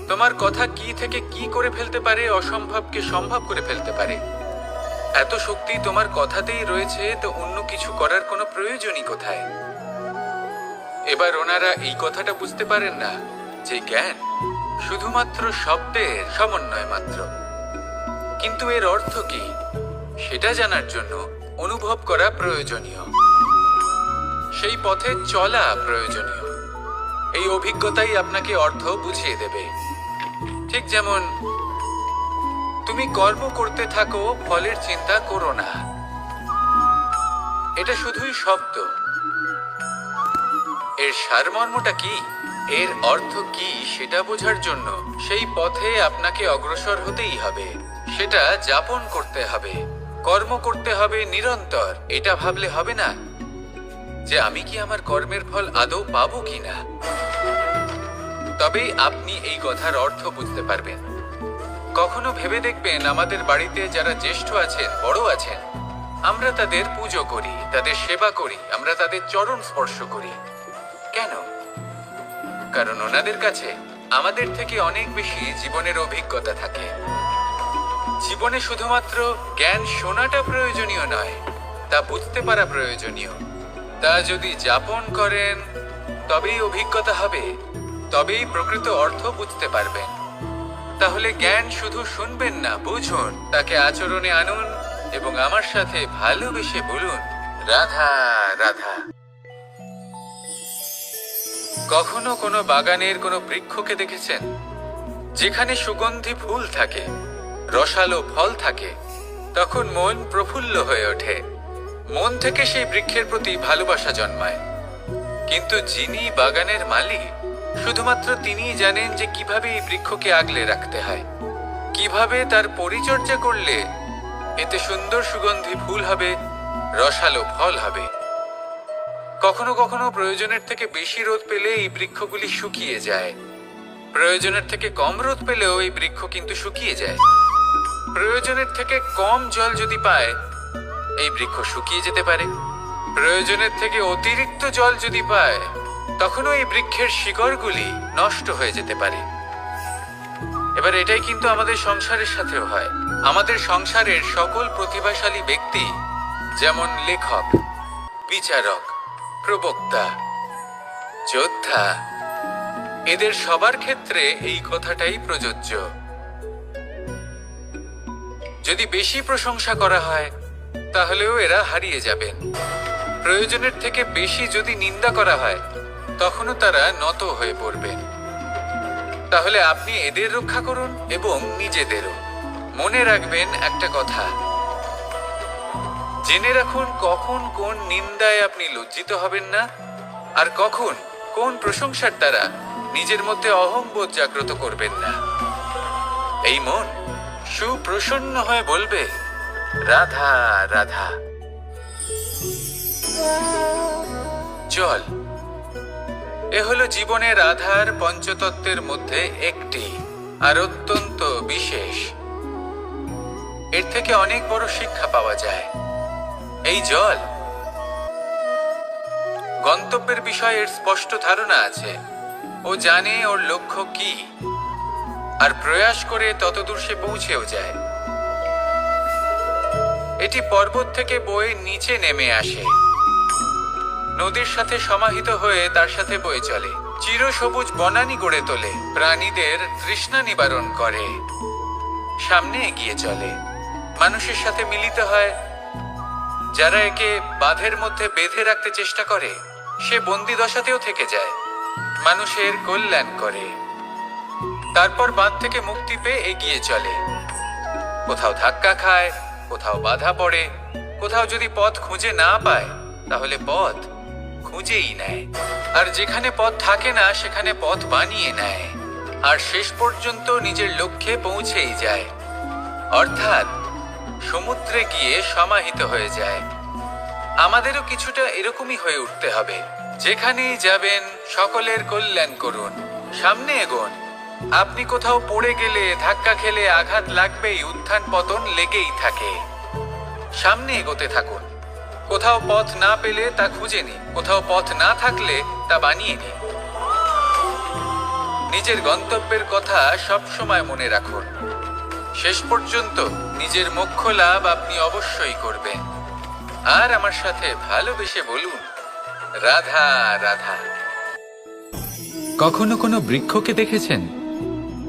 তোমার কথা কি থেকে কি করে ফেলতে পারে, অসম্ভবকে সম্ভব করে ফেলতে পারে। এত শক্তি তোমার কথাতেই রয়েছে, তো অন্য কিছু করার কোনো প্রয়োজনই কোথায়? এবার ওনারা এই কথাটা বুঝতে পারেন না যে জ্ঞান শুধুমাত্র শব্দের সমন্বয় মাত্র। কিন্তু এর অর্থ কি সেটা জানার জন্য অনুভব করা প্রয়োজনীয়, সেই পথে চলা প্রয়োজনীয়। এই অভিজ্ঞতাই আপনাকে অর্থ বুঝিয়ে দেবে। ঠিক যেমন তুমি কর্ম করতে থাকো, ফলের চিন্তা করো না, এটা শুধুই শব্দ। এর সারমর্মটা কি, এর অর্থ কি সেটা বোঝার জন্য সেই পথে আপনাকে অগ্রসর হতেই হবে, সেটা যাপন করতে হবে, কর্ম করতে হবে নিরন্তর। এটা ভাবলে হবে না যে আমি কি আমার কর্মের ফল আদৌ পাবো কিনা, তবেই আপনি এই কথার অর্থ বুঝতে পারবেন। কখনো ভেবে দেখবেন, আমাদের বাড়িতে যারা জ্যেষ্ঠ আছেন, বড় আছেন, আমরা তাদের পুজো করি, তাদের সেবা করি, আমরা তাদের চরণ স্পর্শ করি। কেন? কারণ ওনাদের কাছে আমাদের থেকে অনেক বেশি জীবনের অভিজ্ঞতা থাকে। জীবনে শুধুমাত্র জ্ঞান শোনাটা প্রয়োজনীয় নয়, তা বুঝতে পারা প্রয়োজনীয়। তা যদি যাপন করেন তবেই অভিজ্ঞতা হবে, তবেই প্রকৃত অর্থ বুঝতে পারবেন। তাহলে জ্ঞান শুধু শুনবেন না, বুঝুন, তাকে আচরণে আনুন এবং আমার সাথে ভালোবেসে বলুন, রাধা রাধা। কখনো কোনো বাগানের কোনো বৃক্ষকে দেখেছেন যেখানে সুগন্ধি ফুল থাকে, রসালো ফল থাকে? তখন মন প্রফুল্ল হয়ে ওঠে, মন থেকে সেই বৃক্ষের প্রতি ভালোবাসা জন্মায়। কিন্তু যিনি বাগানের মালিক, শুধুমাত্র তিনিই জানেন যে কিভাবে এই বৃক্ষকে আগলে রাখতে হয়, কিভাবে তার পরিচর্যা করলে এতে সুন্দর সুগন্ধি ফুল হবে, রসালো ফল হবে। কখনো কখনো প্রয়োজনের থেকে বেশি রোদ পেলে এই বৃক্ষগুলি শুকিয়ে যায়, প্রয়োজনের থেকে কম রোদ পেলেও এই বৃক্ষ কিন্তু শুকিয়ে যায়। প্রয়োজনের থেকে কম জল যদি পায়, এই বৃক্ষ শুকিয়ে যেতে পারে। প্রয়োজনের থেকে অতিরিক্ত জল যদি পায়, তখনও এই বৃক্ষের শিকড়গুলি নষ্ট হয়ে যেতে পারে। এবার এটাই কিন্তু আমাদের সংসারের সাথেও হয়। আমাদের সংসারের সকল প্রতিভাশালী ব্যক্তি, যেমন লেখক, বিচারক, প্রবক্তা, যোদ্ধা, এদের সবার ক্ষেত্রে এই কথাটাই প্রযোজ্য। যদি বেশি প্রশংসা করা হয় তাহলেও এরা হারিয়ে যাবেন। প্রয়োজনের থেকে বেশি যদি নিন্দা করা হয় তখনও তারা নত হয়ে পড়বেন। তাহলে আপনি এদের রক্ষা করুন এবং নিজেদেরও। মনে রাখবেন একটা কথা, জেনে রাখুন কখন কোন নিন্দায় আপনি লজ্জিত হবেন না, আর কখন কোন প্রশংসার দ্বারা নিজের মধ্যে অহংবোধ জাগ্রত করবেন না। এই মন সুপ্রসন্ন হয়ে বলবে, রাধা রাধা। জল এ হলো জীবনের আধার পঞ্চতত্ত্বের মধ্যে একটি, আর অত্যন্ত বিশেষ। এর থেকে অনেক বড় শিক্ষা পাওয়া যায়। এই জল গন্তব্যের বিষয়ে এর স্পষ্ট ধারণা আছে। ও জানে ওর লক্ষ্য কি, আর প্রয়াস করে ততদূর সে পৌঁছেও যায়। এটি পর্বত থেকে বয়ে নিচে নেমে আসে, নদীর সাথে সমাহিত হয়ে তার সাথে বয়ে চলে, চিরসবুজ বনানী গড়ে তোলে, প্রাণীদের তৃষ্ণা নিবারণ করে, সামনে এগিয়ে চলে, মানুষের সাথে মিলিত হয়। যারা একে বাঁধের মধ্যে বেঁধে রাখতে চেষ্টা করে, সে বন্দি দশাতেও থেকে যায়, মানুষের কল্যাণ করে। তারপর বাঁধ থেকে মুক্তি পেয়ে এগিয়ে চলে, কোথাও ধাক্কা খায়, কোথাও বাধা পড়ে, কোথাও যদি পথ খুঁজে না পায় তাহলে পথ খুঁজেই নেয়, আর যেখানে পথ থাকে না সেখানে পথ বানিয়ে নেয়, আর শেষ পর্যন্ত নিজের লক্ষ্যে পৌঁছেই যায়, অর্থাৎ সমুদ্রে গিয়ে সমাহিত হয়ে যায়। আমাদেরও কিছুটা এরকমই হয়ে উঠতে হবে। যেখানেই যাবেন সকলের কল্যাণ করুন, সামনে এগোন। আপনি কোথাও পড়ে গেলে, ধাক্কা খেলে আঘাত লাগবেই, উত্থান পতন লেগেই থাকে। সামনে এগোতে থাকুন। কোথাও পথ না পেলে তা খুঁজে নিন, কোথাও পথ না থাকলে তা বানিয়ে নিন। নিজের গন্তব্যের কথা সব সময় মনে রাখুন। শেষ পর্যন্ত নিজের মোক্ষ লাভ আপনি অবশ্যই করবেন। আর আমার সাথে ভালোবেসে বলুন, রাধা রাধা। কখনো কোনো বৃক্ষকে দেখেছেন?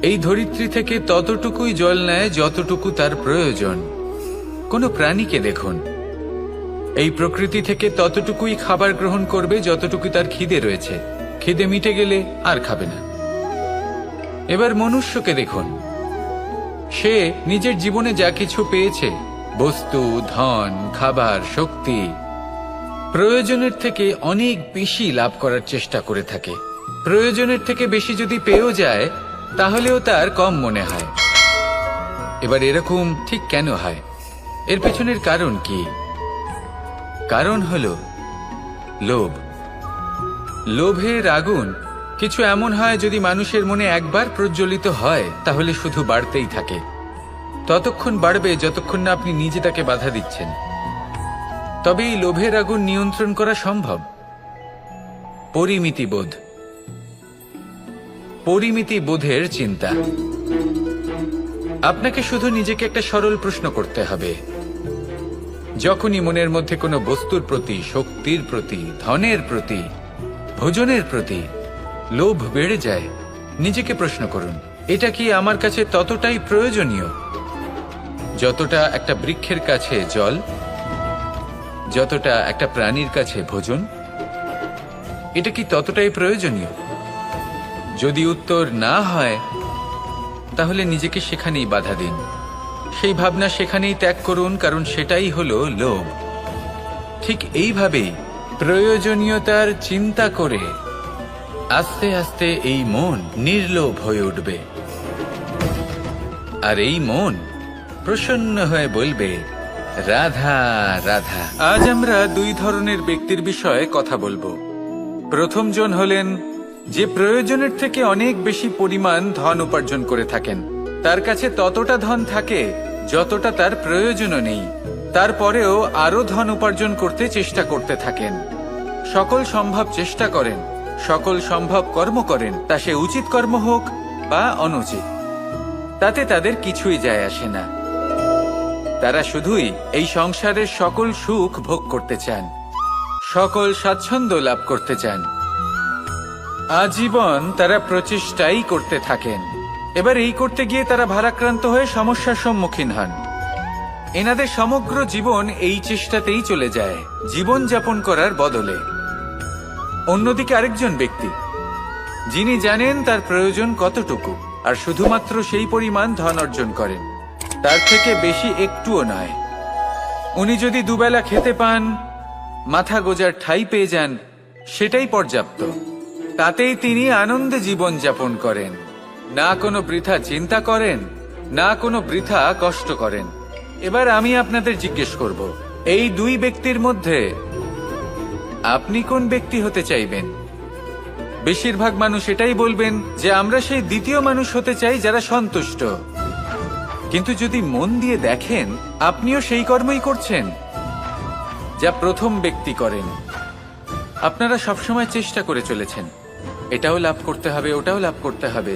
এই ধরিত্রী থেকে ততটুকুই জল নেয় যতটুকু তার প্রয়োজন। কোনো প্রাণীকে দেখুন, এই প্রকৃতি থেকে ততটুকুই খাবার গ্রহণ করবে যতটুকু তার খিদে রয়েছে। খিদে মিটে গেলে আর খাবে না। এবার মনুষ্যকে দেখুন, সে নিজের জীবনে যা কিছু পেয়েছে, বস্তু, ধন, খাবার, শক্তি, প্রয়োজনের থেকে অনেক বেশি লাভ করার চেষ্টা করে থাকে। প্রয়োজনের থেকে বেশি যদি পেয়েও যায় তাহলেও তার কম মনে হয়। এবার এরকম ঠিক কেন হয়? এর পেছনের কারণ কি? কারণ হলো লোভ। লোভের আগুন কিছু এমন হয়, যদি মানুষের মনে একবার প্রজ্বলিত হয় তাহলে শুধু বাড়তেই থাকে। ততক্ষণ বাড়বে যতক্ষণ না আপনি নিজে তাকে বাধা দিচ্ছেন। তবে এই লোভের আগুন নিয়ন্ত্রণ করা সম্ভব। পরিমিতিবোধ, পরিমিতিবোধের চিন্তা। আপনাকে শুধু নিজেকে একটা সরল প্রশ্ন করতে হবে। যখনই মনের মধ্যে কোনো বস্তুর প্রতি, শক্তির প্রতি, ধনের প্রতি, ভোজনের প্রতি লোভ বেড়ে যায়, নিজেকে প্রশ্ন করুন, এটা কি আমার কাছে ততটাই প্রয়োজনীয় যতটা একটা বৃক্ষের কাছে জল, যতটা একটা প্রাণীর কাছে ভোজন? এটা কি ততটাই প্রয়োজনীয়? যদি উত্তর না হয় তাহলে নিজেকে সেখানেই বাধা দিন, সেই ভাবনা সেখানেই ত্যাগ করুন, কারণ সেটাই হলো লোভ। ঠিক এইভাবেই প্রয়োজনীয়তার চিন্তা করে আস্তে আস্তে এই মন নির্লোভ হয়ে উঠবে, আর এই মন প্রসন্ন হয়ে বলবে, রাধা রাধা। আজ আমরা দুই ধরনের ব্যক্তির বিষয়ে কথা বলবো। প্রথম জন হলেন যে প্রয়োজনের থেকে অনেক বেশি পরিমাণ ধন উপার্জন করে থাকেন। তার কাছে ততটা ধন থাকে যতটা তার প্রয়োজনও নেই, তারপরেও আরো ধন উপার্জন করতে চেষ্টা করতে থাকেন। সকল সম্ভব চেষ্টা করেন, সকল সম্ভব কর্ম করেন, তা সে উচিত কর্ম হোক বা অনুচিত, তাতে তাদের কিছুই যায় আসে না। তারা শুধুই এই সংসারের সকল সুখ ভোগ করতে চান, সকল স্বাচ্ছন্দ্য লাভ করতে চান। আজীবন তারা প্রচেষ্টাই করতে থাকেন। এবার এই করতে গিয়ে তারা ভারাক্রান্ত হয়ে সমস্যার সম্মুখীন হন। এনাদের সমগ্র জীবন এই চেষ্টাতেই চলে যায়, জীবন যাপন করার বদলে। অন্যদিকে আরেকজন ব্যক্তি, যিনি জানেন তার প্রয়োজন কতটুকু, আর শুধুমাত্র সেই পরিমাণ ধন অর্জন করেন। তার থেকে বেশি একটুও নয়। উনি যদি দুবেলা খেতে পান, মাথা গোজার ঠাঁই পেয়ে যান, সেটাই পর্যাপ্ত। তাতেই তিনি আনন্দে জীবন যাপন করেন, না কোনো বৃথা চিন্তা করেন, না কোনো বৃথা কষ্ট করেন। এবার আমি আপনাদের জিজ্ঞেস করব, এই দুই ব্যক্তির মধ্যে আপনি কোন ব্যক্তি হতে চাইবেন? বেশিরভাগ মানুষ এটাই বলবেন যে আমরা সেই দ্বিতীয় মানুষ হতে চাই যারা সন্তুষ্ট। কিন্তু যদি মন দিয়ে দেখেন, আপনিও সেই কর্মই করছেন যা প্রথম ব্যক্তি করেন। আপনারা সবসময় চেষ্টা করে চলেছেন, এটাও লাভ করতে হবে, ওটাও লাভ করতে হবে,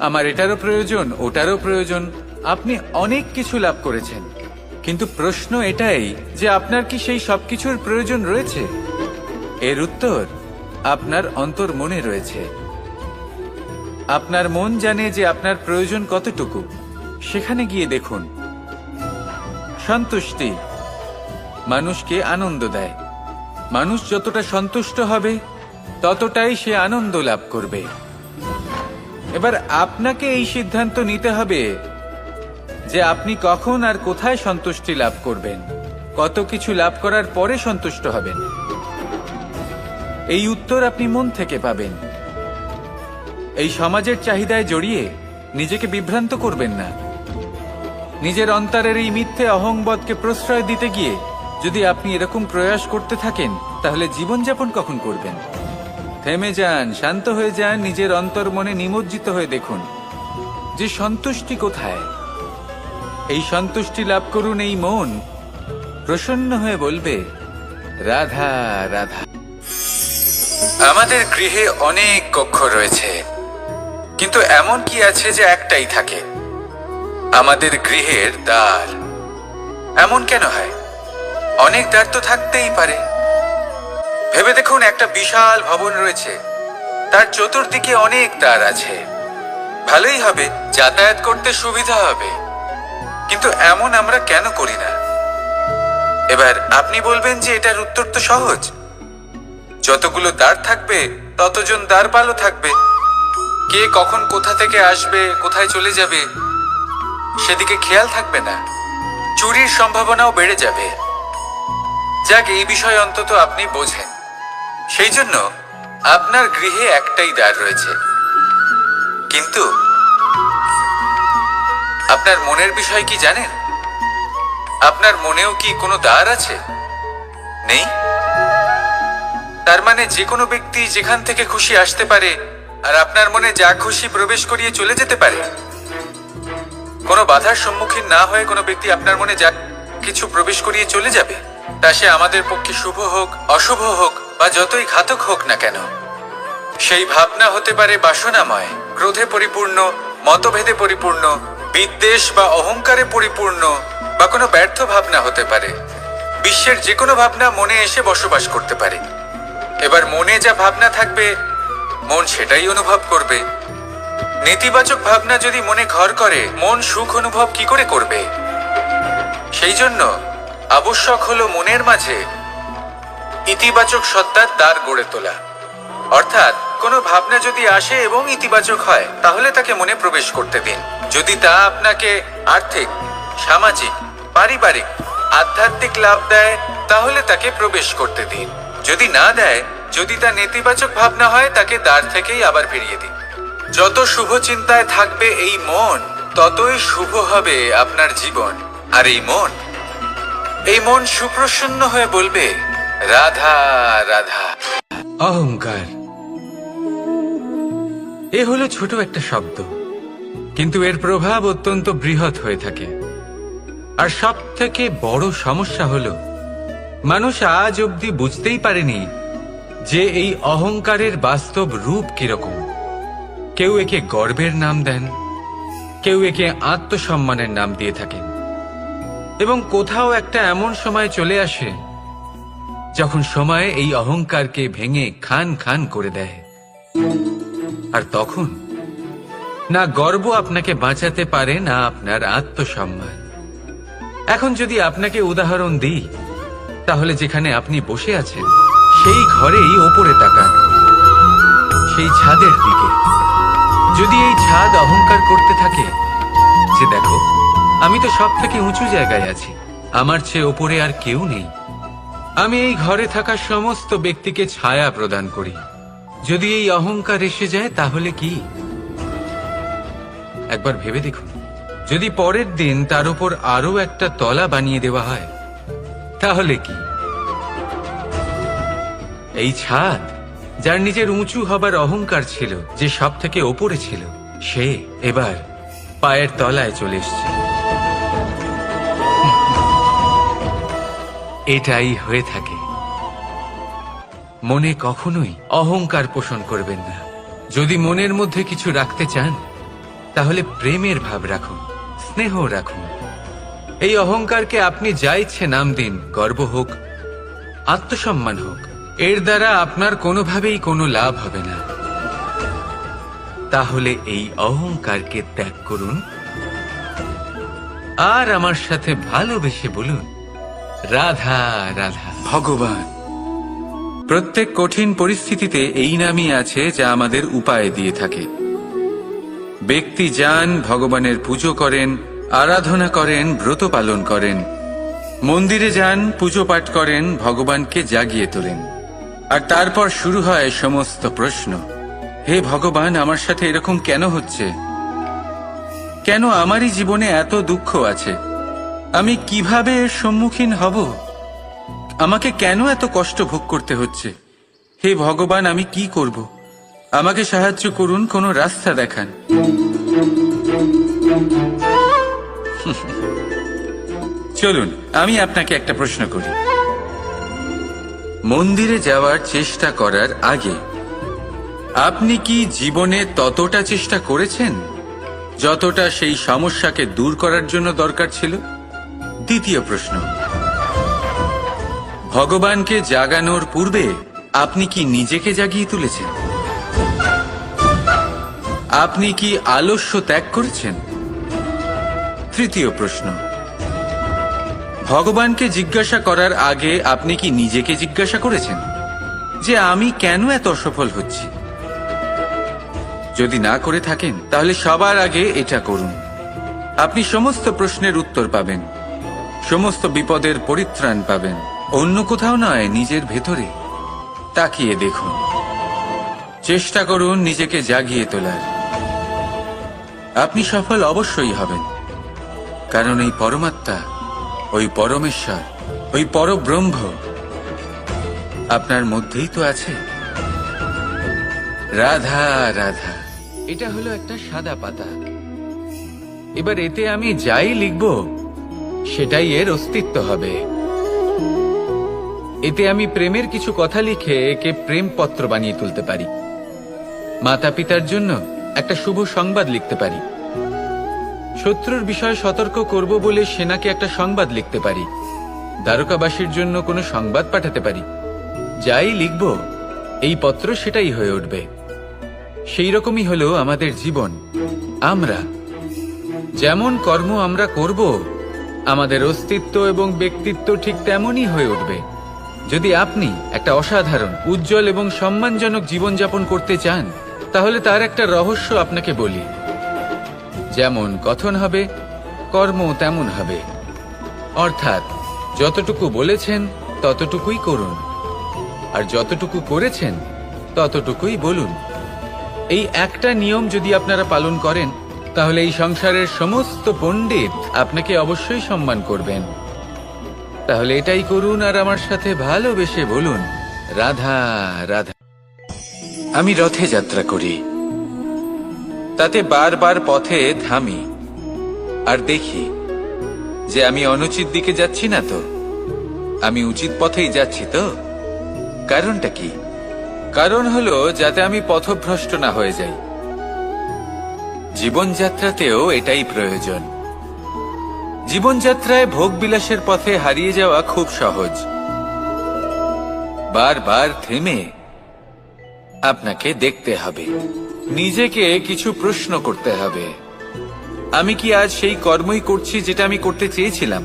আমার এটারও প্রয়োজন, ওটারও প্রয়োজন। আপনি অনেক কিছু লাভ করেছেন, কিন্তু প্রশ্ন এটাই যে আপনার কি সেই সবকিছুর প্রয়োজন রয়েছে? এর উত্তর আপনার অন্তর্মনে রয়েছে। আপনার মন জানে যে আপনার প্রয়োজন কতটুকু। সেখানে গিয়ে দেখুন। সন্তুষ্টি মানুষকে আনন্দ দেয়। মানুষ যতটা সন্তুষ্ট হবে, ততটাই সে আনন্দ লাভ করবে। এবার আপনাকে এই সিদ্ধান্ত নিতে হবে যে আপনি কখন আর কোথায় সন্তুষ্টি লাভ করবেন, কত কিছু লাভ করার পরে সন্তুষ্ট হবেন। এই উত্তর আপনি মন থেকে পাবেন। এই সমাজের চাহিদায় জড়িয়ে নিজেকে বিভ্রান্ত করবেন না। নিজের অন্তরের এই মিথ্যে অহংবোধকে প্রশ্রয় দিতে গিয়ে যদি আপনি এরকম প্রয়াস করতে থাকেন, তাহলে জীবনযাপন কখন করবেন? থেমে যান, শান্ত হয়ে যান, নিজের অন্তর্মনে নিমজ্জিত হয়ে দেখুন যে সন্তুষ্টি কোথায়। এই সন্তুষ্টি লাভ করুন। এই মন প্রসন্ন হয়ে বলবে, রাধা রাধা। আমাদের গৃহে অনেক কক্ষ রয়েছে, কিন্তু এমন কি আছে যে একটাই থাকে? আমাদের গৃহের দ্বার। এমন কেন হয়? অনেক দ্বার তো থাকতেই পারে। ভেবে দেখুন, একটা বিশাল ভবন রয়েছে, তার চতুর্দিকে অনেক দ্বার আছে। ভালোই হবে, যাতায়াত করতে সুবিধা হবে, কিন্তু এমন আমরা কেন করি না? এবার আপনি বলবেন যে এটার উত্তর তো সহজ। যতগুলো দ্বার থাকবে, ততজন দ্বারপালও থাকবে। কে কখন কোথা থেকে আসবে, কোথায় চলে যাবে, সেদিকে খেয়াল থাকবে না। চুরির সম্ভাবনাও বেড়ে যাবে। যাক, এই বিষয়ে অন্তত আপনি বোঝেন। সেই জন্য আপনার গৃহে একটাই দ্বার রয়েছে। কিন্তু আপনার মনের বিষয় কি জানেন? আপনার মনেও কি কোনো দ্বার আছে? নেই? তার মানে যে কোনো ব্যক্তি যেখান থেকে খুশি আসতে পারে, আর আপনার মনে যা খুশি প্রবেশ করিয়ে চলে যেতে পারে। কোনো বাধার সম্মুখীন না হয়ে কোনো ব্যক্তি আপনার মনে যা কিছু প্রবেশ করিয়ে চলে যাবে, তা সে আমাদের পক্ষে শুভ হোক, অশুভ হোক, বা যতই ঘাতক হোক না কেন। সেই ভাবনা হতে পারে বাসনাময়, ক্রোধে পরিপূর্ণ, মতভেদে পরিপূর্ণ, বিদ্বেষ বা অহংকারে পরিপূর্ণ, বা কোনো ব্যর্থ ভাবনা হতে পারে। বিশ্বের যে কোনো ভাবনা মনে এসে বসবাস করতে পারে। এবার মনে যা ভাবনা থাকবে, মন সেটাই অনুভব করবে। নেতিবাচক ভাবনা যদি মনে ঘর করে, মন সুখ অনুভব কি করে করবে? সেই জন্য আবশ্যক হলো মনের মাঝে ইতিবাচক সত্তার দ্বার গড়ে তোলা। অর্থাৎ কোনো ভাবনা যদি আসে এবং ইতিবাচক হয়, তাহলে তাকে মনে প্রবেশ করতে দিন। যদি তা আপনাকে আর্থিক, সামাজিক, পারিবারিক, আধ্যাত্মিক লাভ দেয়, তাহলে তাকে প্রবেশ করতে দিন। যদি না দেয়, যদি তা নেতিবাচক ভাবনা হয়, তাকে দ্বার থেকেই আবার ফিরিয়ে দিন। যত শুভ চিন্তায় থাকবে এই মন, ততই শুভ হবে আপনার জীবন। আর এই মন সুপ্রসন্ন হয়ে বলবে, রাধা রাধা। অহংকার এ হলো ছোট একটা শব্দ, কিন্তু এর প্রভাব অত্যন্ত বৃহৎ হয়ে থাকে। আর সব থেকে বড় সমস্যা হলো, মানুষ আজ অবধি বুঝতেই পারেনি যে এই অহংকারের বাস্তব রূপ কিরকম। কেউ একে গর্বের নাম দেন, কেউ একে আত্মসম্মানের নাম দিয়ে থাকেন। এবং কোথাও একটা এমন সময় চলে আসে যখন সময় এই অহংকারকে ভেঙে খান খান করে দেয়। আর তখন না গর্ব আপনাকে বাঁচাতে পারে, না আপনার আত্মসম্মান। এখন যদি আপনাকে উদাহরণ দিই, তাহলে যেখানে আপনি বসে আছেন সেই ঘরেই ওপরে তাকান, সেই ছাদের দিকে। যদি এই ছাদ অহংকার করতে থাকে যে দেখো আমি তো সব থেকে উঁচু জায়গায় আছি, আমার চেয়ে ওপরে আর কেউ নেই। আমি এই ঘরে থাকা সমস্ত ব্যক্তিকে ছায়া প্রদান করি। যদি এই অহংকার এসে যায় তাহলে কি? একবার ভেবে দেখুন, যদি পরের দিন তার উপর আরো একটা তলা বানিয়ে দেওয়া হয় তাহলে কি? এই ছাদ, যার নিজের উঁচু হবার অহংকার ছিল, যে সব থেকে ওপরে ছিল, সে এবার পায়ের তলায় চলে এসছে। এটাই হয়ে থাকে। মনে কখনোই অহংকার পোষণ করবেন না। যদি মনের মধ্যে কিছু রাখতে চান তাহলে প্রেমের ভাব রাখুন, স্নেহ রাখুন। এই অহংকারকে আপনি যা ইচ্ছে নাম দিন, গর্ব হোক, আত্মসম্মান হোক, এর দ্বারা আপনার কোনোভাবেই কোনো লাভ হবে না। তাহলে এই অহংকারকে ত্যাগ করুন আর আমার সাথে ভালোবেসে বলুন, রাধা রাধা। ভগবান, প্রত্যেক কঠিন পরিস্থিতিতে এই নামই আছে যা আমাদের উপায় দিয়ে থাকে। ব্যক্তি যান, ভগবানের পুজো করেন, আরাধনা করেন, ব্রত পালন করেন, মন্দিরে যান, পুজো পাঠ করেন, ভগবানকে জাগিয়ে তোলেন, আর তারপর শুরু হয় সমস্ত প্রশ্ন। হে ভগবান, আমার সাথে এরকম কেন হচ্ছে? কেন আমারই জীবনে এত দুঃখ আছে? আমি কিভাবে এর সম্মুখীন হব? আমাকে কেন এত কষ্ট ভোগ করতে হচ্ছে? হে ভগবান, আমি কি করব? আমাকে সাহায্য করুন, কোনো রাস্তা দেখান। চলুন, আমি আপনাকে একটা প্রশ্ন করি। মন্দিরে যাওয়ার চেষ্টা করার আগে আপনি কি জীবনে ততটা চেষ্টা করেছেন যতটা সেই সমস্যাকে দূর করার জন্য দরকার ছিল? দ্বিতীয় প্রশ্ন, ভগবানকে জাগানোর পূর্বে আপনি কি নিজেকে জাগিয়ে তুলেছেন? আপনি কি আলস্য ত্যাগ করেছেন? তৃতীয় প্রশ্ন, ভগবানকে জিজ্ঞাসা করার আগে আপনি কি নিজেকে জিজ্ঞাসা করেছেন যে আমি কেন এত অসফল হচ্ছি? যদি না করে থাকেন তাহলে সবার আগে এটা করুন। আপনি সমস্ত প্রশ্নের উত্তর পাবেন, সমস্ত বিপদের পরিত্রাণ পাবেন। অন্য কোথাও নয়, নিজের ভেতরে তাকিয়ে দেখুন। চেষ্টা করুন নিজেকে জাগিয়ে তোলার। আপনি সফল অবশ্যই হবেন, কারণ এই পরমাত্মা, ওই পরমেশ্বর, ওই পরব্রহ্ম আপনার মধ্যেই তো আছে। রাধা রাধা। এটা হলো একটা সাদা পাতা। এবার এতে আমি যাই লিখব সেটাই এর অস্তিত্ব হবে। এতে আমি প্রেমের কিছু কথা লিখে একে প্রেমপত্র বানিয়ে তুলতে পারি। মাতা পিতার জন্য একটা শুভ সংবাদ লিখতে পারি। শত্রুর বিষয়ে সতর্ক করব বলে সেনাকে একটা সংবাদ লিখতে পারি। দ্বারকাবাসীর জন্য কোনো সংবাদ পাঠাতে পারি। যাই লিখব এই পত্র সেটাই হয়ে উঠবে। সেই রকমই হলো আমাদের জীবন। আমরা যেমন কর্ম আমরা করব, আমাদের অস্তিত্ব এবং ব্যক্তিত্ব ঠিক তেমনই হয়ে উঠবে। যদি আপনি একটা অসাধারণ, উজ্জ্বল এবং সম্মানজনক জীবনযাপন করতে চান তাহলে তার একটা রহস্য আপনাকে বলি। যেমন কথন হবে, কর্ম তেমন হবে। অর্থাৎ যতটুকু বলেছেন ততটুকুই করুন, আর যতটুকু করেছেন ততটুকুই বলুন। এই একটা নিয়ম যদি আপনারা পালন করেন তাহলে এই সংসারের সমস্ত পণ্ডিত আপনাকে অবশ্যই সম্মান করবেন। তাহলে এটাই করুন আর আমার সাথে ভালোবেসে বলুন, রাধা রাধা। আমি রথে যাত্রা করি, তাতে বারবার পথে থামি আর দেখি যে আমি অনুচিত দিকে যাচ্ছি না তো, আমি উচিত পথেই যাচ্ছি তো। কারণটা কি? কারণ হলো যাতে আমি পথভ্রষ্ট না হয়ে যাই। জীবনযাত্রাতেও এটাই প্রয়োজন। জীবনযাত্রায় ভোগ বিলাসের পথে হারিয়ে যাওয়া খুব সহজ। বারবার থেমে আপনাকে দেখতে হবে, নিজেকে কিছু প্রশ্ন করতে হবে। আমি কি আজ সেই কর্মই করছি যেটা আমি করতে চেয়েছিলাম?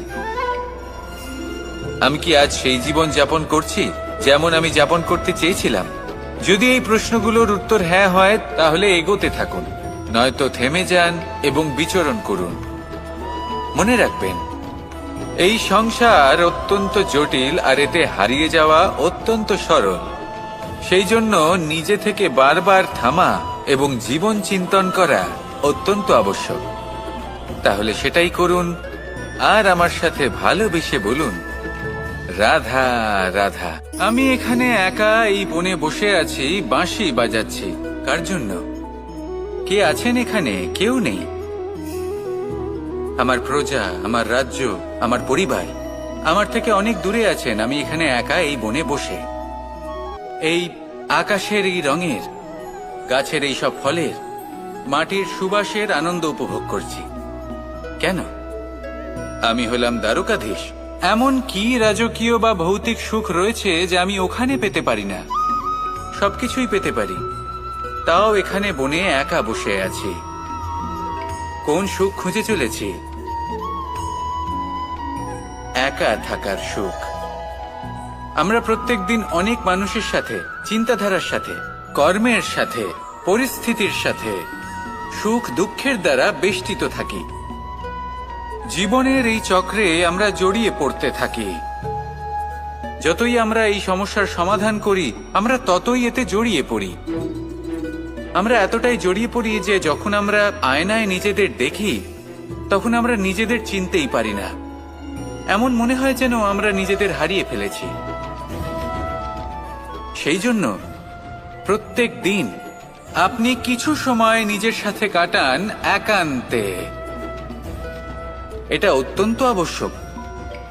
আমি কি আজ সেই জীবন যাপন করছি যেমন আমি যাপন করতে চেয়েছিলাম? যদি এই প্রশ্নগুলোর উত্তর হ্যাঁ হয় তাহলে এগোতে থাকুন, নয়তো থেমে যান এবং বিচরণ করুন। মনে রাখবেন, এই সংসার অত্যন্ত জটিল আর এতে হারিয়ে যাওয়া অত্যন্ত সরল। সেই জন্য নিজে থেকে বারবার থামা এবং জীবন চিন্তন করা অত্যন্ত আবশ্যক। তাহলে সেটাই করুন আর আমার সাথে ভালোবেসে বলুন, রাধা রাধা। আমি এখানে একা এই বনে বসে আছি, বাঁশি বাজাচ্ছি। কার জন্য? কে আছেন এখানে? কেউ নেই। আমার প্রজা, আমার রাজ্য, আমার পরিবার আমার থেকে অনেক দূরে আছেন। আমি এখানে একা এই বনে বসে এই আকাশের এই রঙের, গাছের এই সব ফলের, মাটির সুবাসের আনন্দ উপভোগ করছি। কেন? আমি হলাম দ্বারকাধীশ। এমন কি রাজকীয় বা ভৌতিক সুখ রয়েছে যে আমি ওখানে পেতে পারি না? সবকিছুই পেতে পারি, তাও এখানে বনে একা বসে আছি। কোন সুখ খুঁজে চলেছি? একা থাকার সুখ। আমরা প্রত্যেকদিন অনেক মানুষের সাথে, চিন্তাধারার সাথে, কর্মের সাথে, পরিস্থিতির সাথে, সুখ দুঃখের দ্বারা বেষ্টিত থাকি। জীবনের এই চক্রে আমরা জড়িয়ে পড়তে থাকি। যতই আমরা এই সমস্যার সমাধান করি, আমরা ততই এতে জড়িয়ে পড়ি। আমরা এতটাই জড়িয়ে পড়ি যে যখন আমরা আয়নায় নিজেদের দেখি, তখন আমরা নিজেদের চিনতেই পারি না। এমন মনে হয় যেন আমরা নিজেদের হারিয়ে ফেলেছি। সেই জন্য প্রত্যেক দিন আপনি কিছু সময় নিজের সাথে কাটান একান্তে। এটা অত্যন্ত আবশ্যক।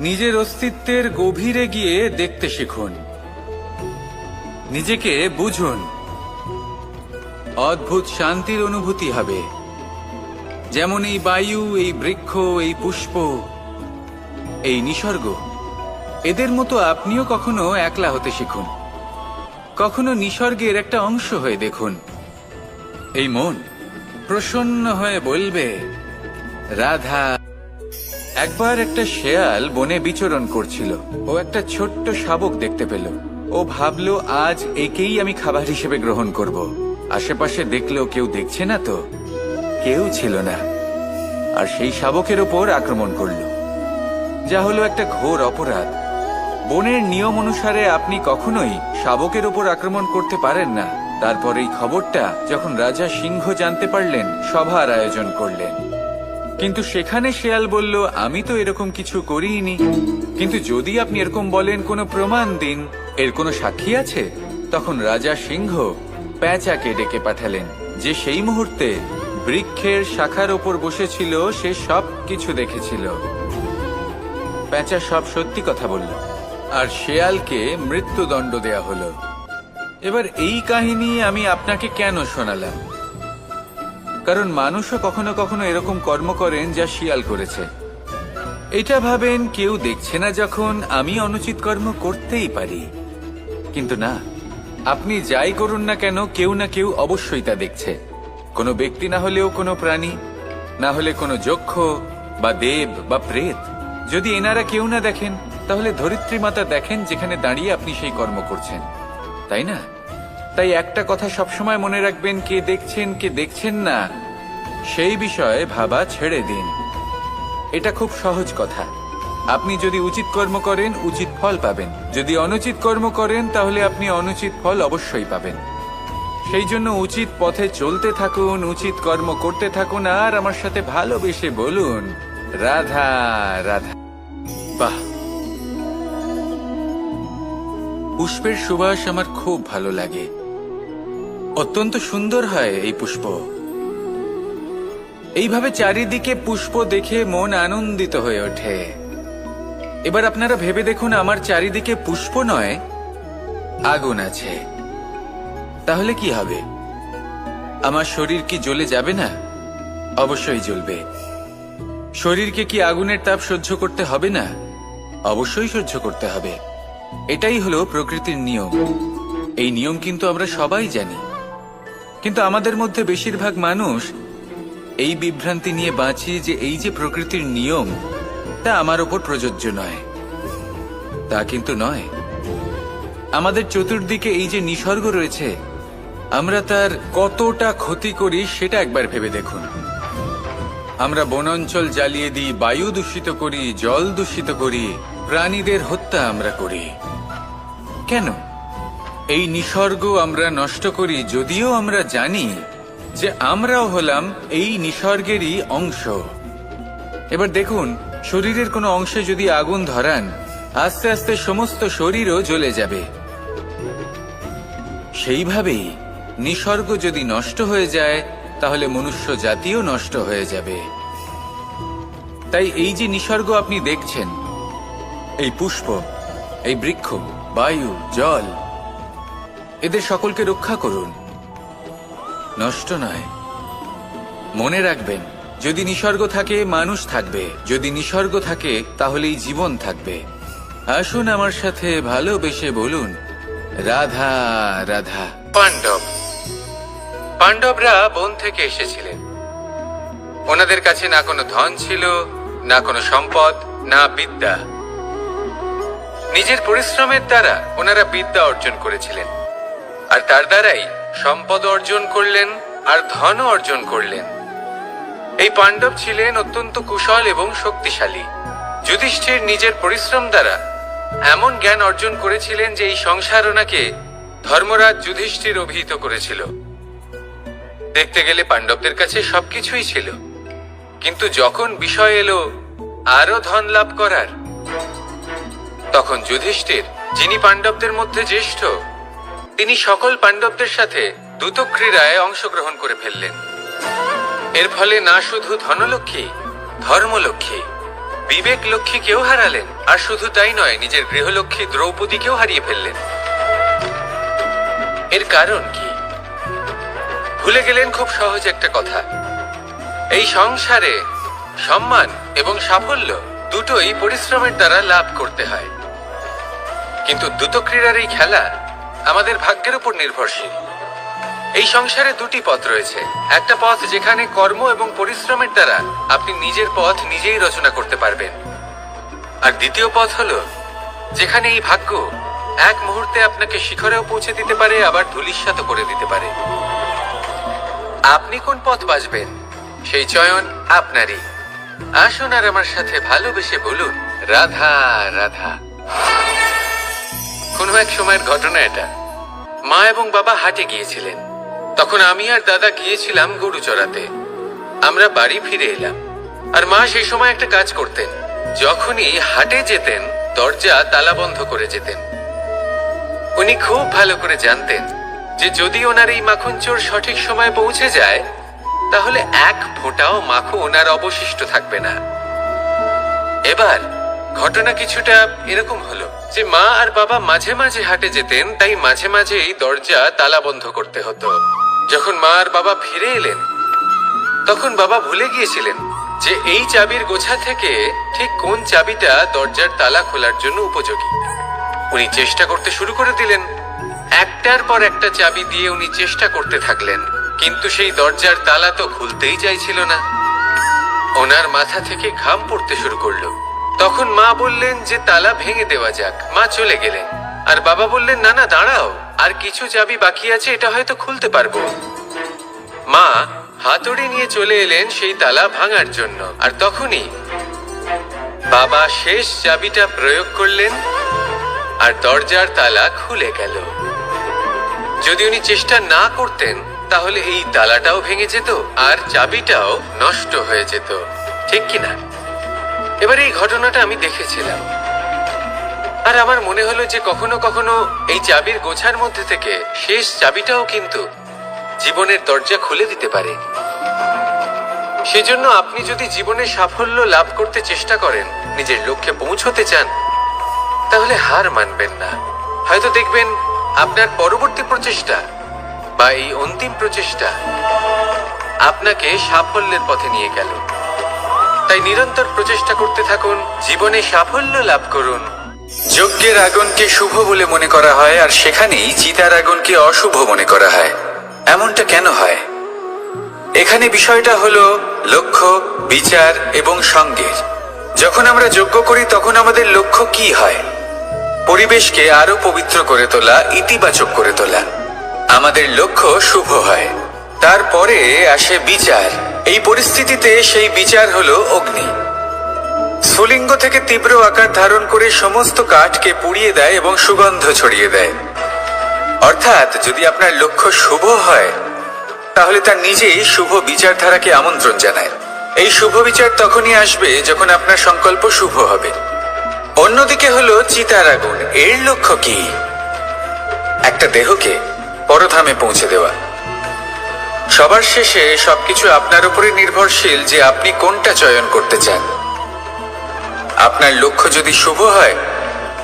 নিজের অস্তিত্বের গভীরে গিয়ে দেখতে শিখুন, নিজেকে বুঝুন। অদ্ভুত শান্তির অনুভূতি হবে। যেমন এই বায়ু, এই বৃক্ষ, এই পুষ্প, এই নিসর্গ, এদের মতো আপনিও কখনো একলা হতে শিখুন। কখনো নিসর্গের একটা অংশ হয়ে দেখুন। এই মন প্রসন্ন হয়ে বলবে, রাধা। একবার একটা শেয়াল বনে বিচরণ করছিল। ও একটা ছোট্ট শাবক দেখতে পেল। ও ভাবলো, আজ একেই আমি খাবার হিসেবে গ্রহণ করব। আশেপাশে দেখলো, কেউ দেখছে না তো? কেউ ছিল না। আর সেই শাবকের ওপর আক্রমণ করলো, যা হলো একটা ঘোর অপরাধ। বনের নিয়ম অনুসারে আপনি কখনোই শাবকের ওপর আক্রমণ করতে পারেন না। তারপর এই খবরটা যখন রাজা সিংহ জানতে পারলেন, সভার আয়োজন করলেন। কিন্তু সেখানে শেয়াল বলল, আমি তো এরকম কিছু করিনি। কিন্তু যদি আপনি এরকম বলেন, কোনো প্রমাণ দিন, এর কোনো সাক্ষী আছে? তখন রাজা সিংহ পেঁচাকে ডেকে পাঠালেন, যে সেই মুহূর্তে বৃক্ষের শাখার ওপর বসেছিল। সে সব কিছু দেখেছিল। পেঁচা সব সত্যি কথা বলল, আর শেয়ালকে মৃত্যুদণ্ড দেয়া হলো। এবার এই কাহিনী আমি আপনাকে কেন শোনালাম? কারণ মানুষও কখনো কখনো এরকম কর্ম করেন যা শিয়াল করেছে। এটা ভাবেন, কেউ দেখছে না যখন, আমি অনুচিত কর্ম করতেই পারি। কিন্তু না, আপনি যাই করুন না কেন, কেউ না কেউ অবশ্যই তা দেখছে। কোনো ব্যক্তি না হলেও কোনো প্রাণী, না হলে কোনো যক্ষ বা দেব বা প্রেত। যদি এনারা কেউ না দেখেন, তাহলে ধরিত্রী মাতা দেখেন, যেখানে দাঁড়িয়ে আপনি সেই কর্ম করছেন, তাই না? তাই একটা কথা সবসময় মনে রাখবেন, কে দেখছেন কে দেখছেন না সেই বিষয়ে ভাবা ছেড়ে দিন। এটা খুব সহজ কথা। আপনি যদি উচিত কর্ম করেন, উচিত ফল পাবেন। যদি অনুচিত কর্ম করেন, তাহলে আপনি অনুচিত ফল অবশ্যই পাবেন। সেই জন্য উচিত পথে চলতে থাকুন, উচিত কর্ম করতে থাকুন, আর আমার সাথে ভালোবেসে বলুন, রাধা রাধা। বাহ, পুষ্পের সুবাস আমার খুব ভালো লাগে। অত্যন্ত সুন্দর হয় এই পুষ্প। এইভাবে চারিদিকে পুষ্প দেখে মন আনন্দিত হয়ে ওঠে। এবার আপনারা ভেবে দেখুন, আমার চারিদিকে পুষ্প নয়, আগুন আছে। তাহলে কি হবে? আমার শরীর কি জ্বলে যাবে না? অবশ্যই জ্বলবে। শরীরকে কি আগুনের তাপ সহ্য করতে হবে না? অবশ্যই সহ্য করতে হবে। এটাই হলো প্রকৃতির নিয়ম। এই নিয়ম কিন্তু আমরা সবাই জানি, কিন্তু আমাদের মধ্যে বেশিরভাগ মানুষ এই বিভ্রান্তি নিয়ে বাঁচি যে এই যে প্রকৃতির নিয়ম, তা আমার ওপর প্রযোজ্য নয়। তা কিন্তু নয়। আমাদের চতুর্দিকে এই যে নিসর্গ রয়েছে, আমরা তার কতটা ক্ষতি করি সেটা একবার ভেবে দেখুন। আমরা বনাঞ্চল জ্বালিয়ে দিই, বায়ু দূষিত করি, জল দূষিত করি, প্রাণীদের হত্যা আমরা করি। কেন? এই নিসর্গ আমরা নষ্ট করি, যদিও আমরা জানি যে আমরাও হলাম এই নিসর্গেরই অংশ। এবার দেখুন, শরীরের কোনো অংশে যদি আগুন ধরান, আস্তে আস্তে সমস্ত শরীরও জ্বলে যাবে। সেইভাবেই নিসর্গ যদি নষ্ট হয়ে যায়, তাহলে মনুষ্য জাতিও নষ্ট হয়ে যাবে। তাই এই যে নিসর্গ আপনি দেখছেন, এই পুষ্প, এই বৃক্ষ, বায়ু, জল, এদের সকলকে রক্ষা করুন, নষ্ট নয়। মনে রাখবেন, যদি নিসর্গ থাকে মানুষ থাকবে, যদি নিসর্গ থাকে তাহলেই জীবন থাকবে। আসুন আমার সাথে ভালোবেসে বলুন, রাধা রাধা। পাণ্ডবরা বন থেকে এসেছিলেন। ওনাদের কাছে না কোনো ধন ছিল, না কোনো সম্পদ, না বিদ্যা। নিজের পরিশ্রমের দ্বারা ওনারা বিদ্যা অর্জন করেছিলেন, আর তার দ্বারাই সম্পদ অর্জন করলেন আর ধনও অর্জন করলেন। এই পাণ্ডব ছিলেন অত্যন্ত কুশল এবং শক্তিশালী। যুধিষ্ঠির নিজের পরিশ্রম দ্বারা এমন জ্ঞান অর্জন করেছিলেন যে এই সংসার ওনাকে ধর্মরাজ যুধিষ্ঠির অভিহিত করেছিল। দেখতে গেলে পাণ্ডবদের কাছে সবকিছুই ছিল, কিন্তু যখন বিষয় এলো আরো ধন লাভ করার, তখন যুধিষ্ঠির, যিনি পাণ্ডবদের মধ্যে জ্যেষ্ঠ, তিনি সকল পাণ্ডবদের সাথে দ্যুতক্রীড়ায় অংশগ্রহণ করে ফেললেন। এর ফলে না শুধু ধনলক্ষ্মী, ধর্মলক্ষ্মী, বিবেক লক্ষ্মীকেও হারালেন, আর শুধু তাই নয়, নিজের গৃহলক্ষ্মী দ্রৌপদীকেও হারিয়ে ফেললেন। এর কারণ কি? ভুলে গেলেন খুব সহজ একটা কথা, এই সংসারে সম্মান এবং সাফল্য দুটোই পরিশ্রমের দ্বারা লাভ করতে হয়। কিন্তু দ্রুতক্রীড়ার এই খেলা আমাদের ভাগ্যের উপর নির্ভরশীল। এই সংসারে দুটি পথ রয়েছে। একটা পথ যেখানে কর্ম এবং পরিশ্রমের দ্বারা আপনি নিজের পথ নিজেই রচনা করতে পারবেন, আর দ্বিতীয় পথ হলো যেখানে এই ভাগ্য এক মুহূর্তে আপনাকে শিখরেও পৌঁছে দিতে পারে, আবার ধূলিসাৎ করে দিতে পারে। আপনি কোন পথ বাছবেন, সেই চয়ন আপনারই। আসুন আর আমার সাথে ভালোবেসে বলুন, রাধা রাধা। কোনো এক সময়ের ঘটনা এটা। মা এবং বাবা হাটে গিয়েছিলেন, তখন আমি আর দাদা গিয়েছিলাম গরু চড়াতে। আমরা বাড়ি ফিরে এলাম, আর মা সেই সময় একটা কাজ করতেন। যখনই হাটে যেতেন, দরজা তালা বন্ধ করে যেতেন। উনি খুব ভালো করে জানতেন যে যদি ওনার এই মাখন চোর সঠিক সময় পৌঁছে যায়, তাহলে এক ফোঁটাও মাখন ওনার অবশিষ্ট থাকবে না। এবার ঘটনা কিছুটা এরকম হলো যে মা আর বাবা মাঝে মাঝে হাটে যেতেন, তাই মাঝে মাঝে এই দরজা তালা বন্ধ করতে হতো। যখন মা আর বাবা ফিরে এলেন, তখন বাবা ভুলে গিয়েছিলেন যে এই চাবির গোছা থেকে ঠিক কোন চাবিটা দরজার তালা খোলার জন্য উপযোগী। উনি চেষ্টা করতে শুরু করে দিলেন। একটার পর একটা চাবি দিয়ে উনি চেষ্টা করতে থাকলেন, কিন্তু সেই দরজার তালা তো খুলতেই চাইছিল না। ওনার মাথা থেকে ঘাম পড়তে শুরু করলো। তখন মা বললেন যে তালা ভেঙে দেওয়া যাক। মা চলে গেলেন, আর বাবা বললেন, না না দাঁড়াও, আর কিছু চাবি বাকি আছে, এটা হয়তো খুলতে পারবো। মা হাতুড়ি নিয়ে চলে এলেন সেই তালা ভাঙার জন্য, আর তখনই বাবা শেষ চাবিটা প্রয়োগ করলেন, আর দরজার তালা খুলে গেল। যদি উনি চেষ্টা না করতেন, তাহলে এই তালাটাও ভেঙে যেত আর চাবিটাও নষ্ট হয়ে যেত, ঠিক কিনা? এবার এই ঘটনাটা আমি দেখেছিলাম, আর আমার মনে হলো যে কখনো কখনো এই চাবির গোছার মধ্যে থেকে শেষ চাবিটাও কিন্তু জীবনের দরজা খুলে দিতে পারে। সেজন্য আপনি যদি জীবনে সাফল্য লাভ করতে চেষ্টা করেন, নিজের লক্ষ্যে পৌঁছতে চান, তাহলে হার মানবেন না। হয়তো দেখবেন আপনার পরবর্তী প্রচেষ্টা বা এই অন্তিম প্রচেষ্টা আপনাকে সাফল্যের পথে নিয়ে গেল। তাই নিরন্তর প্রচেষ্টা করতে থাকুন, জীবনে সাফল্য লাভ করুন। যজ্ঞের আগুনকে শুভ বলে মনে করা হয়, আর সেখানেই চিতার আগুনকে অশুভ মনে করা হয়। এমনটা কেন হয়? এখানে বিষয়টা হলো লক্ষ্য, বিচার এবং সঙ্গের। যখন আমরা যজ্ঞ করি, তখন আমাদের লক্ষ্য কি হয়? পরিবেশকে আরো পবিত্র করে তোলা, ইতিবাচক করে তোলা। আমাদের লক্ষ্য শুভ হয়। তারপরে আসে বিচার। এই পরিস্থিতিতে সেই বিচার হলো অগ্নি। স্ফুলিঙ্গ থেকে তীব্র আকার ধারণ করে সমস্ত কাঠকে পুড়িয়ে দেয় এবং সুগন্ধ ছড়িয়ে দেয়। অর্থাৎ যদি আপনার লক্ষ্য শুভ হয় তাহলে তার নিজেই শুভ বিচারধারাকে আমন্ত্রণ জানায়। এই শুভ বিচার তখনই আসবে যখন আপনার সংকল্প শুভ হবে। অন্যদিকে হলো চিতার আগুন। এর লক্ষ্য কি? একটা দেহকে পরধামে পৌঁছে দেওয়া। সবার শেষে সবকিছু আপনার উপরে নির্ভরশীল যে আপনি কোনটা চয়ন করতে চান। আপনার লক্ষ্য যদি শুভ হয়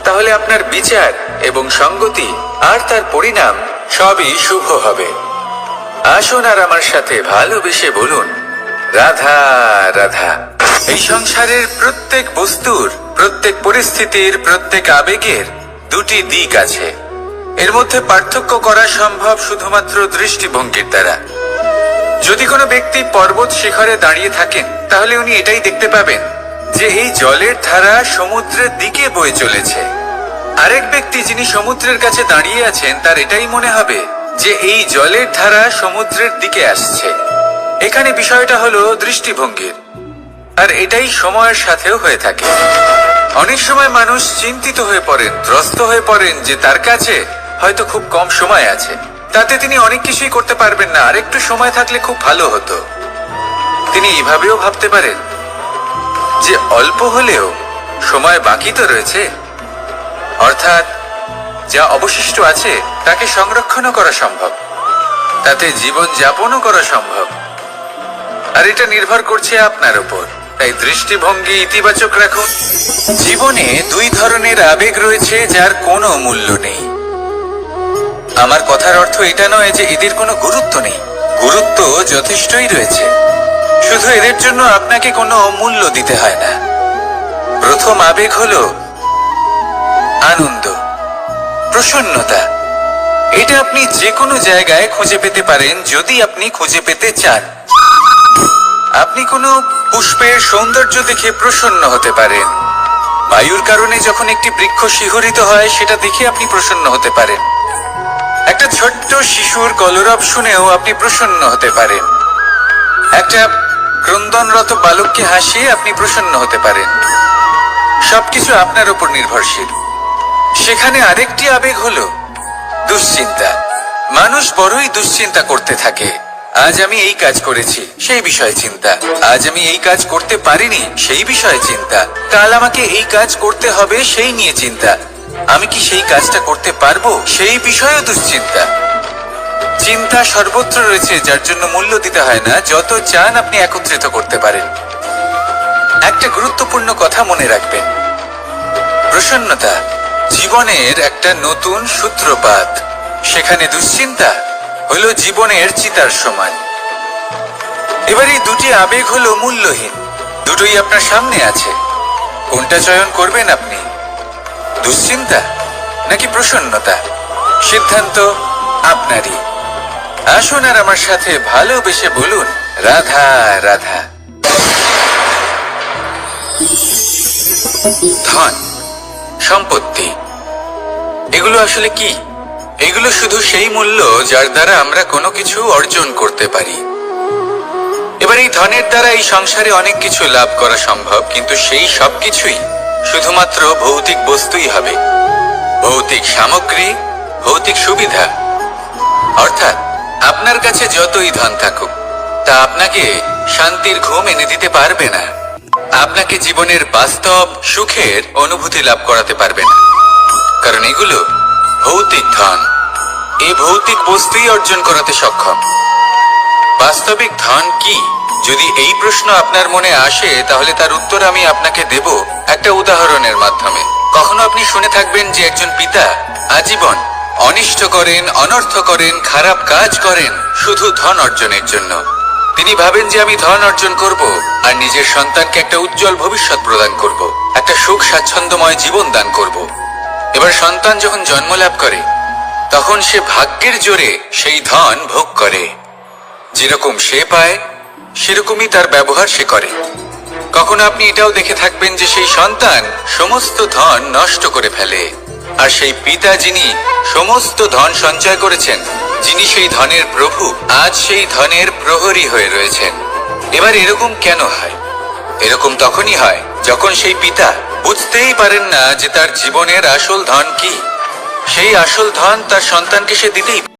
তাহলে আপনার বিচার এবং সঙ্গতি আর তার পরিণাম সবই শুভ হবে। আসুন আর আমার সাথে ভালোবেসে বলুন, রাধা রাধা। এই সংসারের প্রত্যেক বস্তুর, প্রত্যেক পরিস্থিতির, প্রত্যেক আবেগের দুটি দিক আছে। এর মধ্যে পার্থক্য করা সম্ভব শুধুমাত্র দৃষ্টিভঙ্গির দ্বারা। যদি কোনো ব্যক্তি পর্বত শিখরে দাঁড়িয়ে থাকেন তাহলে উনি এটাই দেখতে পাবেন যে এই জলের ধারা সমুদ্রের দিকে বয়ে চলেছে। আরেক ব্যক্তি যিনি সমুদ্রের কাছে দাঁড়িয়ে আছেন তার এটাই মনে হবে যে এই জলের ধারা সমুদ্রের দিকে আসছে। এখানে বিষয়টা হলো দৃষ্টিভঙ্গির, আর এটাই সময়ের সাথেও হয়ে থাকে। অনেক সময় মানুষ চিন্তিত হয়ে পড়েন, ত্রস্ত হয়ে পড়েন যে তার কাছে হয়তো খুব কম সময় আছে, তাতে তিনি অনেক কিছুই করতে পারবেন না, আর একটু সময় থাকলে খুব ভালো হতো। তিনি এইভাবেও ভাবতে পারেন যে অল্প হলেও সময় বাকি তো রয়েছে, অর্থাৎ যা অবশিষ্ট আছে তাকে সংরক্ষণও করা সম্ভব, তাতে জীবন যাপনও করা সম্ভব। আর এটা নির্ভর করছে আপনার উপর। তাই দৃষ্টিভঙ্গি ইতিবাচক রাখুন। জীবনে দুই ধরনের আবেগ রয়েছে যার কোনো মূল্য নেই। আমার কথার অর্থ এটা নয় যে এদের কোনো গুরুত্ব নেই, গুরুত্ব যথেষ্টই রয়েছে, শুধু এদের জন্য আপনাকে কোনো মূল্য দিতে হয় না। প্রথম আবেগ হলো আনন্দ, প্রসন্নতা। এটা আপনি যে কোনো জায়গায় খুঁজে পেতে পারেন যদি আপনি খুঁজে পেতে চান। আপনি কোনো পুষ্পের সৌন্দর্য দেখে প্রসন্ন হতে পারেন। বায়ুর কারণে যখন একটি বৃক্ষ শিহরিত হয় সেটা দেখে আপনি প্রসন্ন হতে পারেন। একটা ছোট্ট শিশুর কলরব শুনেও আপনি প্রসন্ন হতে পারেন। একটা ক্রন্দনরত বালককে হাসিয়ে আপনি প্রসন্ন হতে পারেন। সবকিছু আপনার উপর নির্ভরশীল। সেখানে আরেকটি আবেগ হলো দুশ্চিন্তা। মানুষ বড়ই দুশ্চিন্তা করতে থাকে। আজ আমি এই কাজ করেছি, সেই বিষয়ে চিন্তা। আজ আমি এই কাজ করতে পারিনি, সেই বিষয়ে চিন্তা। কাল আমাকে এই কাজ করতে হবে, সেই নিয়ে চিন্তা। আমি কি সেই কাজটা করতে পারবো, সেই বিষয়েও দুশ্চিন্তা। চিন্তা সর্বত্র রয়েছে, যার জন্য মূল্য দিতে হয় না। যত চান আপনি একত্রিত করতে পারেন। একটা গুরুত্বপূর্ণ কথা মনে রাখবেন, প্রসন্নতা জীবনের একটা নতুন সূত্রপাত। সেখানে দুশ্চিন্তা হলো জীবনের চিতার সমান। এবার এই দুটি আবেগ হলো মূল্যহীন, দুটোই আপনার সামনে আছে। কোনটা চয়ন করবেন আপনি, দুশ্চিন্তা নাকি প্রসন্নতা? সিদ্ধান্ত আপনারই। আসুন আর আমার সাথে ভালোবেসে বলুন, রাধা রাধা। ধন, সম্পত্তি, এগুলো আসলে কি? এগুলো শুধু সেই মূল্য যার দ্বারা আমরা কোনো কিছু অর্জন করতে পারি। এবার এই ধনের দ্বারা এই সংসারে অনেক কিছু লাভ করা সম্ভব, কিন্তু সেই সব কিছুই শুধুমাত্র ভৌতিক বস্তুই হবে, ভৌতিক সামগ্রী, ভৌতিক সুবিধা। অর্থাৎ আপনার কাছে যতই ধন থাকুক তা আপনাকে শান্তির ঘুম এনে দিতে পারবে না, আপনাকে জীবনের বাস্তব সুখের অনুভূতি লাভ করাতে পারবে না, কারণ এগুলো ভৌতিক ধন। এই ভৌতিক বস্তুই অর্জন করাতে সক্ষম। বাস্তবিক ধন কি? যদি এই প্রশ্ন আপনার মনে আসে তাহলে তার উত্তর আমি আপনাকে দেব একটা উদাহরণের মাধ্যমে। কখনো আপনি শুনে থাকবেন যে একজন পিতা আজীবন অনিষ্ট করেন, অনর্থ করেন, খারাপ কাজ করেন শুধু ধন অর্জনের জন্য। তিনি ভাবেন যে আমি ধন অর্জন করব আর নিজের সন্তানকে একটা উজ্জ্বল ভবিষ্যৎ প্রদান করব, একটা সুখ স্বাচ্ছন্দ্যময় জীবন দান করব। এবার সন্তান যখন জন্ম লাভ করে তখন সে ভাগ্যের জোরে সেই ধন ভোগ করে। যেরকম সে পায় সেরকমই তার ব্যবহার সে করে। কখনো আপনি এটাও দেখে থাকবেন যে সেই সন্তান সমস্ত ধন নষ্ট করে ফেলে, আর সেই পিতা যিনি সমস্ত ধন সঞ্চয় করেছেন, যিনি সেই ধনের প্রভু, আজ সেই ধনের প্রহরী হয়ে রয়েছেন। এবার এরকম কেন হয়? এরকম তখনই হয় যখন সেই পিতা বুঝতেই পারেন না যে তার জীবনের আসল ধন কি। সেই আসল ধন তার সন্তানকে সে দিতেই